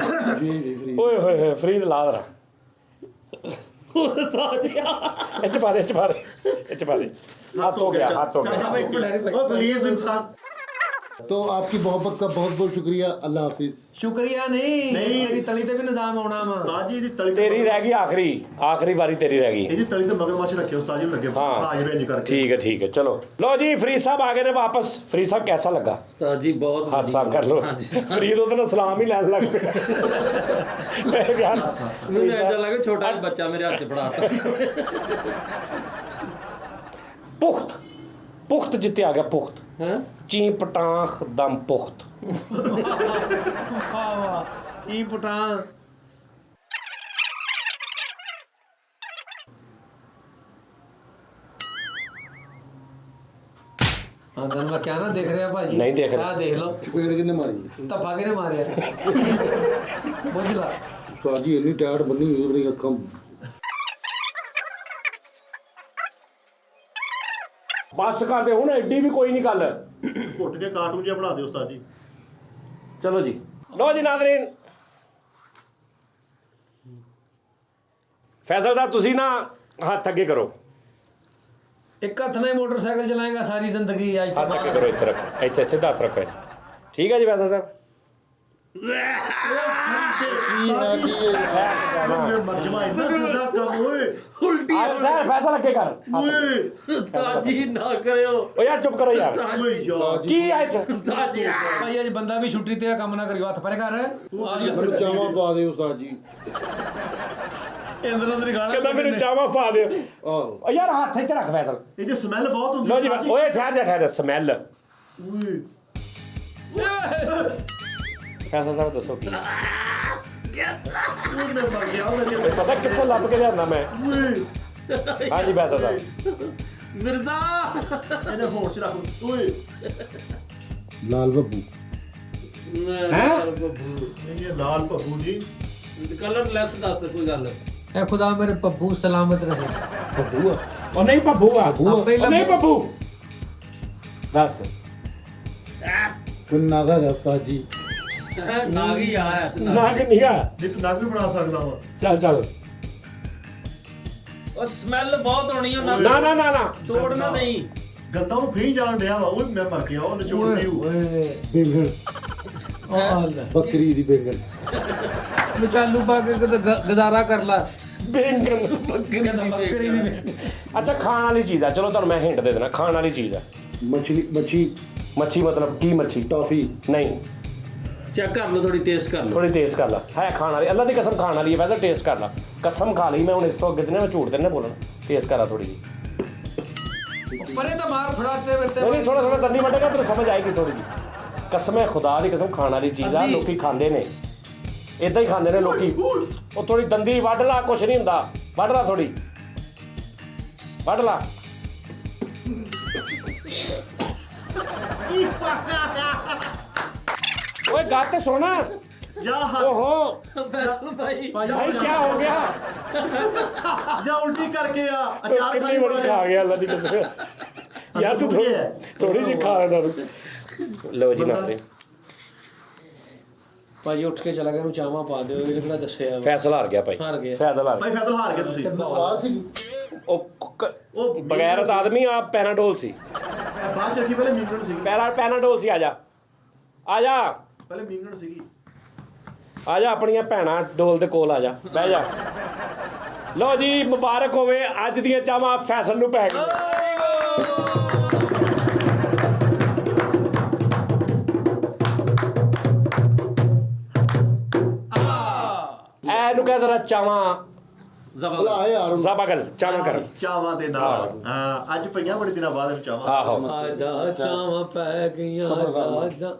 ਓਏ ਹੋਏ ਹੋਏ ਫਰੀਦ ਲਾ ਦਰਾ ਇਹ ਚ ਪਾ ਦੇ हाथ हो गया ओ प्लीज इंसान तो आपकी मोहब्बत का बहुत बहुत शुक्रिया, अल्लाह हाफिज। ਸ਼ੁਕਰੀਆ ਨਹੀਂ ਤੇਰੀ ਤਲੀ ਤੇ ਵੀ ਨਿਜ਼ਾਮ ਆਉਣਾ ਵਾ ਉਸਤਾਦ ਜੀ ਦੀ ਤਲੀ तेरी रह गई आखिरी वारी तेरी रह गई ਇਹਦੀ ਤਲੀ ਤੇ ਮਗਰਮੱਛ ਰੱਖਿਓ ਉਸਤਾਦ ਜੀ ਨੂੰ ਲੱਗੇ हाँ ਹਾਜ਼ਰ ਨਹੀਂ ਕਰਕੇ ठीक है चलो लो जी फरीद साहब आ गए ने वापस। फरीद साहब कैसा लगा? ਉਸਤਾਦ ਜੀ ਬਹੁਤ हाथ साफ कर लो। ਹਾਂਜੀ फरीद उधर सलाम ही लैन लग पे मेरे ख्याल ਮੈਨੂੰ ਐਦਾਂ ਲੱਗਾ ਛੋਟਾ ਜਿਹਾ ਬੱਚਾ ਮੇਰੇ ਹੱਥ 'ਚ ਫੜਾਤਾ पुख्त जिते आ गया पुख्त ਹੈ चीं पटाख दम पुख्त ਵਾਹ ਵਾਹ ਕੀ ਪਟਾਂ ਹਾਂ ਤਾਂ ਮੈਂ ਕਿਹਾ ਨਾ ਦੇਖ ਰਿਹਾ ਭਾਜੀ ਨਹੀਂ ਦੇਖ ਰਿਹਾ। ਆਹ ਦੇਖ ਲਓ चपेड़ किन्ने मारी? ਧੱਫਾ ਕਿਹਨੇ ਮਾਰਿਆ ਬੁੱਝ ਲਾ उस्ताद जी इन्नी टाइट बनी हुई अपनी अक्खां। बस कर दे हुण एडी भी कोई नहीं गल। ਘੁੱਟ ਕੇ ਕਾਰਟੂਨ ਜਿਹਾ ਬਣਾ ਦਿਓ ਉਸਤਾਦ ਜੀ चलो जी लो जी नाज़रीन फैसल दा तुसी ना हाथ अगे करो ਇੱਕ ਹੱਥ ਨਾਲ ਹੀ ਮੋਟਰਸਾਈਕਲ ਚਲਾਏਗਾ ਸਾਰੀ ਜ਼ਿੰਦਗੀ ਅੱਜ ਤੋਂ हाथ अगे ਬਾਅਦ करो इत्थे रखो इत्थे सीधा हाथ रखो ठीक है जी फैसल साहब की है कि ये ਮੈਂ ਮਰ ਜਾਵਾਂ ਇੰਨਾ ਗੰਦਾ ਕੰਮ ਓਏ ਉਲਟੀ फैसल अगे कर ਓਏ ਉਸਤਾਦ ਜੀ ਨਾ ਕਰਿਓ ओ यार चुप करो यार ਓਏ ਯਾਰ की है च ਉਸਤਾਦ ਜੀ ਭਾਈ ਅੱਜ ਬੰਦਾ ਵੀ ਛੁੱਟੀ ਤੇ ਆ, ਕੰਮ ਨਾ ਕਰਿਓ ਹੱਥ ਪਰੇ ਕਰ मैंने चावा पा दे उस्ताद जी। ਇੰਦਰ ਅੰਦਰ ਗਾਲਾਂ कहंदा मेनू चावा पा दे आहो ओ यार हाथ इत्थे रख फैसल ਇਹ ਜੇ ਸਮੈਲ ਬਹੁਤ ਹੁੰਦੀ लो जी ਉਸਤਾਦ ओए ठहर स्मेल ਓਏ फैसल साहब दसो की ਓਏ ਮੈਂ ਮਰ ਗਿਆ ਮੇਰੇ पता कित्थों लभ के लियांदा मैं ਓਏ हाँ जी फैसल साहब ਮਿਰਜ਼ਾ ਇਹਨੇ ਹੋਣ ਚ ਰੱਖ ਓਏ लाल बब्बू ਇਹ ਲਾਲ ਭੱਬੂ ਜੀ ਕਲਰ ਲੈਸ ਦੱਸ ਕੋਈ ਗੱਲ ਐ ਖੁਦਾ ਮੇਰੇ ਪੱਪੂ ਸਲਾਮਤ ਰਹੇ बब्बू ओ नहीं बब्बू ਆਪੇ ओ नहीं बब्बू दस कोई नागा है उस्ताद जी। ਨਾਗ ਹੀ ਆਇਆ नाक निगा ਨਹੀਂ ਤੂੰ ਨੱਕ ਵੀ ਬਣਾ ਸਕਦਾ ਵਾ चल ਉਹ ਸਮੈਲ ਬਹੁਤ ਹੋਣੀ ਉਹ ना ना ना ना ਤੋੜਨਾ ਨਹੀਂ ਗੰਦਾ ਉਹ ਫੇਈ ਜਾਣ ਡਿਆ ਵਾ ਓਏ ਮੈਂ ਮਰ ਗਿਆ ਉਹ ਨਿਚੋੜ ਓਏ ਪੀਊ ਓਏ बेंगन ਆਹ बकरी दी बेंगन। ਮਚਾਲੂ ਪਾ ਕੇ ਕਿਤੇ ਗੁਜ਼ਾਰਾ ਕਰ ਲਾ बैंगन ਬੱਕਰੀ ਦੀ अच्छा खाने वाली चीज है चलो तुहानू मैं हिंट दे देना खाने वाली चीज है मछली मच्छी मच्छी मतलब की मच्छी टॉफी नहीं ਚੈੱਕ ਕਰ ਲਓ ਥੋੜੀ ਟੇਸਟ ਕਰ ਲਓ थोड़ी टेस्ट कर ला है खाने वाली अल्लाह की कसम खाने वाली है वैसे टेस्ट कर ला कसम खा ली मैं हूँ इस तो अगे मैं झूठ देने बोलना टेस्ट करा थोड़ी जी ਪਰੇ ਤਾਂ ਮਾਰ ਫੜਾਤੇ ਫਿਰਤੇ नहीं थोड़ा थोड़ा दंदी बटेगा तो समझ आएगी थोड़ी जी कसम है खुदा की कसम खाने वाली चीज़ आ लोग खाते ने इदा ही खाते ने लोग वो थोड़ी दंदी वढ़ ला कुछ नहीं होंदा वढ़ ला थोड़ी वढ़ ला ओए गाते सोना ਜਾ ਹਾ ओहो ਫੈਸਲ ਭਾਈ भाई क्या हो गया ਜਾ ਉਲਟੀ ਕਰਕੇ ਆ ਅਚਾਰ कितनी बड़ी खा गया अल्लाह की कसम यार तू थोड़ी सी खा रहा लो जी ना ਭਾਜੀ ਉੱਠ ਕੇ ਚਲਾ ਗਿਆ ਨੂੰ ਚਾਵਾ ਪਾ ਦਿਓ ਇਹ ਕਿਹੜਾ ਦੱਸਿਆ ਵਾ। फैसल हार गया भाई हार गया। फैसल हार ਭਾਈ ਫੈਸਲ ਹਾਰ ਗਏ ਤੁਸੀਂ सवाल सी ओ बगैरत आदमी आप पैनाडोल सी ਬਾਅਦ ਚ ਰੱਖੀ ਪਹਿਲੇ ਮਿੰਗਣ ਸੀਗੀ पैनाडोल सी आ जा ਪਹਿਲੇ ਮਿੰਗਣ ਸੀਗੀ ਆ ਜਾ ਆਪਣੀਆਂ ਭੈਣਾਂ ਡੋਲ ਦੇ ਕੋਲ ਆ ਜਾ ਬਹਿ ਜਾ ਲੋ ਜੀ ਮੁਬਾਰਕ ਹੋਵੇ ਅੱਜ ਦੀਆਂ ਚਾਵਾਂ ਫੈਸਲ ਨੂੰ ਪੈ ਗਈਆਂ ਐਨੂੰ ਕਹਿ ਜ਼ਰਾ ਚਾਵਾਂ भला है यार। ਜ਼ਬਾਗਲ ਚਾਵਾਂ ਕਰ ਚਾਵਾਂ ਦੇ ਨਾਲ ਹਾਂ ਅੱਜ ਪਈਆਂ ਬੜੇ ਦਿਨਾਂ ਬਾਅਦ ਵਿੱਚ ਚਾਵਾਂ ਆਹੋ ਆਜਾ ਚਾਵਾਂ ਪੈ ਗਈਆਂ ਆਜਾ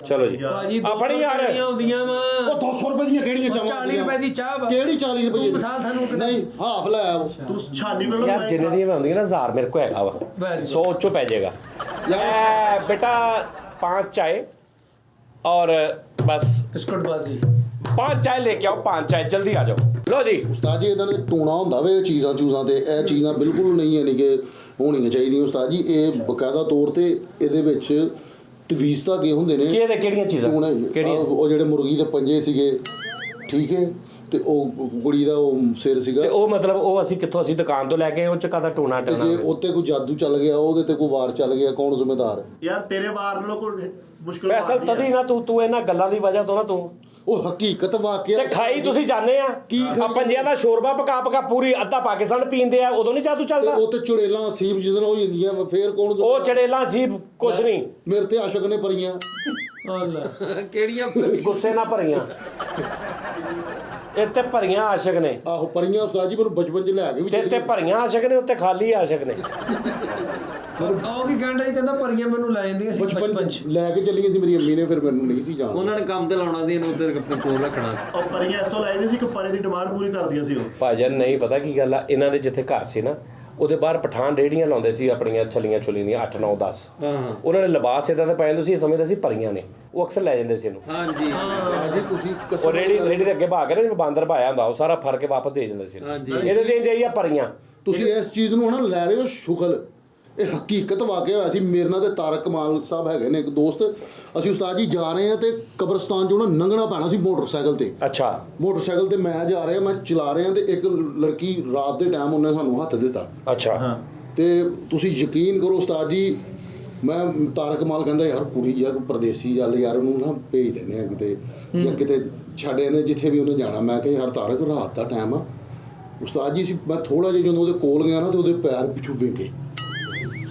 ਚਲੋ ਜੀ ਭਾਜੀ ਆ ਫੜੀ ਯਾਰ ਆਉਂਦੀਆਂ ਵਾ ਉਹ 200 ਰੁਪਏ ਦੀਆਂ ਕਿਹੜੀਆਂ ਚਾਵਾਂ 40 ਰੁਪਏ ਦੀ ਚਾਹ ਵਾ ਕਿਹੜੀ 40 ਰੁਪਏ ਦੀ? ਮਿਸਾਲ ਸਾਨੂੰ ਕਿਤੇ ਨਹੀਂ ਹਾਫ ਲੈ ਆਓ। ਤੂੰ ਛਾਨੀ ਕਰ ਯਾਰ ਜਿੰਨੇ ਦੀਆਂ ਆਉਂਦੀਆਂ ਨਾ 1000 ਮੇਰੇ ਕੋ ਹੈਗਾ ਵਾ Very good. 100 ਚੋਂ ਪੈ ਜਾਏਗਾ यार बेटा 5 चाय और बस ਬਿਸਕੁਟ ਬਾਜ਼ੀ पांच चाय लेके आओ, 5 चाय जल्दी आ जाओ। लो जी ਉਸਤਾਦ ਜੀ ਇਹਨਾਂ ਨੇ ਟੂਣਾ ਹੁੰਦਾ ਵੇ ਚੀਜ਼ਾਂ ਚੂਜ਼ਾਂ ਤੇ ਇਹ ਚੀਜ਼ਾਂ ਬਿਲਕੁਲ ਨਹੀਂ ਯਾਨੀ ਕਿ ਹੋਣੀਆਂ ਚਾਹੀਦੀਆਂ ਉਸਤਾਦ ਜੀ। ਇਹ ਬਕਾਇਦਾ ਤੌਰ ਤੇ ਇਹਦੇ ਵਿੱਚ ਤਵੀਜ਼ ਧਾਗੇ ਹੁੰਦੇ ਨੇ। ਕਿਹੜੀਆਂ ਚੀਜ਼ਾਂ? ਟੂਣਾ ਕਿਹੜੀਆਂ? ਉਹ ਜਿਹੜੇ ਮੁਰਗੀ ਦੇ ਪੰਜੇ ਸੀਗੇ, ਠੀਕ ਹੈ, ਤੇ ਉਹ ਕੁੜੀ ਦਾ ਉਹ ਸਿਰ ਸੀਗਾ। ਤੇ ਉਹ ਮਤਲਬ ਉਹ ਅਸੀਂ ਕਿੱਥੋਂ, ਅਸੀਂ ਦੁਕਾਨ ਤੋਂ ਲੈ ਕੇ ਉਹ ਚ ਕਾਹਦਾ ਟੂਣਾ ਤੇ ਟਾਣਾ? ਜੇ ਉੱਤੇ ਕੋਈ ਜਾਦੂ ਚੱਲ ਗਿਆ, ਉਹਦੇ ਤੇ ਕੋਈ ਵਾਰ ਚੱਲ ਗਿਆ, ਕੌਣ ਜ਼ਿੰਮੇਦਾਰ ਹੈ? ਯਾਰ ਤੇਰੇ ਵਾਰ ਨਾਲੋਂ ਕੋਈ ਮੁਸ਼ਕਲ ਫੈਸਲ ਤਦੀ ਨਾ ਤੂੰ ਇਹਨਾਂ ਗੱਲਾਂ ਦੀ ਵਜ੍ਹਾ ਤੋਂ ਨਾ ਤੂੰ ਉਹ ਹਕੀਕਤ ਵਾਕਿਆ ਤੇ ਖਾਈ ਤੁਸੀਂ ਜਾਣੇ ਆ ਕੀ ਖਾਈ? ਆ ਪੰਜਿਆਂ ਦਾ ਸ਼ੋਰਬਾ ਪਕਾ ਪੂਰੀ ਅੱਧਾ ਪਾਕਿਸਤਾਨ ਪੀਂਦੇ ਆ, ਉਦੋਂ ਨਹੀਂ ਜਾਦੂ ਤੇ ਚੱਲਦਾ? ਉਹ ਤੇ ਚੁੜੇਲਾਂ ਸੀਬ ਜਿਹਦੇ ਨਾਲ ਹੋ ਜਾਂਦੀਆਂ ਵਾ, ਫੇਰ ਕੌਣ ਉਹ ਜ਼ਿੰਮੇਦਾਰ? ਚੜੇਲਾਂ ਸੀ ਕੁਛ ਨਹੀਂ, ਮੇਰੇ ਤੇ ਆਸ਼ਕ ਨੇ ਪਰੀਆਂ। ਅੱਲਾ ਕਿਹੜੀਆਂ ਗੁੱਸੇ ਨਾਲ ਭਰੀਆਂ, ਇੱਥੇ ਭਰੀਆਂ ਆਸ਼ਕ ਨੇ, ਆਹੋ ਪਰੀਆਂ ਉਸਤਾਦ ਜੀ ਮੈਨੂੰ ਬਚਪਨ ਚ ਲੈ ਕੇ ਵੀ ਤੇ ਭਰੀਆਂ ਆਸ਼ਕ ਨੇ, ਉੱਤੇ ਖਾਲੀ ਆਸ਼ਕ ਨੇ। ਉਹ ਕੀ ਕਹਿੰਦਾ ਜੀ, ਕਹਿੰਦਾ ਪਰੀਆਂ ਮੈਨੂੰ ਲੈ ਜਾਂਦੀਆਂ ਸੀ ਬਚਪਨ ਬਚਪਨ ਚ ਚ। ਲੈ ਕੇ ਚੱਲੀਆਂ ਸੀ ਮੇਰੀ ਅੰਮੀ ਨੇ, ਫਿਰ ਮੈਨੂੰ ਨਹੀਂ ਸੀ ਜਾਣ। ਉਹਨਾਂ ਨੇ ਕੰਮ ਤੇ ਲਾਉਣਾ ਸੀ, ਇਹਨੂੰ ਉੱਧਰ ਆਪਣੇ ਕੋਲ ਰੱਖਣਾ ਸੀ। ਉਹ ਪਰੀਆਂ ਇਸ ਤੋਂ ਲਾਈਆਂ ਸੀ ਕਿ ਪਰੀ ਦੀ ਡਿਮਾਂਡ ਪੂਰੀ ਕਰਦੀਆਂ ਸੀ ਉਹ। ਭਾਜਨ ਨਹੀਂ ਪਤਾ ਕੀ ਗੱਲ ਆ, ਇਹਨਾਂ ਦੇ ਜਿੱਥੇ ਘਰ ਸੀ ਨਾ ਉਹਦੇ ਬਾਹਰ ਪਠਾਨ ਰੇੜੀਆਂ ਲਾਉਂਦੇ ਸੀ ਆਪਣੀਆਂ ਛਲੀਆਂ ਛੁਲੀਆਂ ਦੀਆਂ 8 9 10। ਹਾਂ ਉਹਨਾਂ ਨੇ ਲਿਬਾਸ ਇਦਾਂ ਦਾ ਪਾਏ ਹੁੰਦੇ ਸੀ, ਇਹ ਸਮਝਦੇ ਸੀ ਪਰੀਆਂ ਨੇ, ਉਹ ਅਕਸਰ ਲੈ ਜਾਂਦੇ ਸੀ ਇਹਨੂੰ। ਹਾਂਜੀ ਉਸਤਾਦ ਜੀ ਤੁਸੀਂ ਉਹ ਕਸਮ ਰੇੜੀ ਦੇ ਅੱਗੇ ਭਾਗ ਕੇ ਨਾ ਜਿਵੇਂ ਬਾਂਦਰ ਭਾਇਆ ਹੁੰਦਾ, ਉਹ ਸਾਰਾ ਫੜ ਕੇ ਵਾਪਸ ਦੇ ਜਾਂਦੇ ਸੀ। ਹਾਂਜੀ। ਇਹਦੇ ਤੇ ਜਾਈਆ ਪਰੀਆਂ। ਤੁਸੀਂ ਇਸ ਚੀਜ਼ ਨੂੰ ਹਨਾ ਲੈ ਰਹੇ ਹੋ ਸ਼ੁਗਲ, ਇਹ ਹਕੀਕਤ ਵਾਕਿਆ ਹੋਇਆ ਸੀ। ਮੇਰੇ ਨਾਲ ਤੇ ਤਾਰਕ ਕਮਾਲ ਸਾਹਿਬ ਹੈਗੇ ਨੇ ਇੱਕ ਦੋਸਤ, ਅਸੀਂ ਉਸਤਾਦ ਜੀ ਜਾ ਰਹੇ ਹਾਂ ਤੇ ਕਬਰਸਤਾਨ ਚੋਂ ਨਾ ਲੰਘਣਾ ਪੈਣਾ ਸੀ ਮੋਟਰਸਾਈਕਲ ਤੇ। ਅੱਛਾ ਮੋਟਰਸਾਈਕਲ ਤੇ ਮੈਂ ਜਾ ਰਿਹਾ, ਮੈਂ ਚਲਾ ਰਿਹਾ ਤੇ ਇੱਕ ਲੜਕੀ ਰਾਤ ਦੇ ਟਾਈਮ ਉਹਨੇ ਸਾਨੂੰ ਹੱਥ ਦਿੱਤਾ। ਅੱਛਾ ਤੇ ਤੁਸੀਂ ਯਕੀਨ ਕਰੋ ਉਸਤਾਦ ਜੀ, ਮੈਂ ਤਾਰਕ ਕਮਾਲ ਕਹਿੰਦਾ ਯਾਰ ਕੁੜੀ ਯਾਰ ਪਰਦੇਸੀ ਚੱਲ ਯਾਰ ਉਹਨੂੰ ਨਾ ਭੇਜ ਦਿੰਦੇ ਆ ਕਿਤੇ, ਜਾਂ ਕਿਤੇ ਛੱਡ ਇਹਨੇ ਜਿੱਥੇ ਵੀ ਉਹਨੇ ਜਾਣਾ। ਮੈਂ ਕਿਹਾ ਯਾਰ ਤਾਰਕ ਰਾਤ ਦਾ ਟਾਈਮ ਆ। ਉਸਤਾਦ ਜੀ ਸੀ, ਮੈਂ ਥੋੜਾ ਜਿਹਾ ਜਦੋਂ ਉਹਦੇ ਕੋਲ ਗਿਆ ਨਾ ਤੇ ਉਹਦੇ ਪੈਰ ਪਿੱਛੋਂ ਵਿੰਗੇ।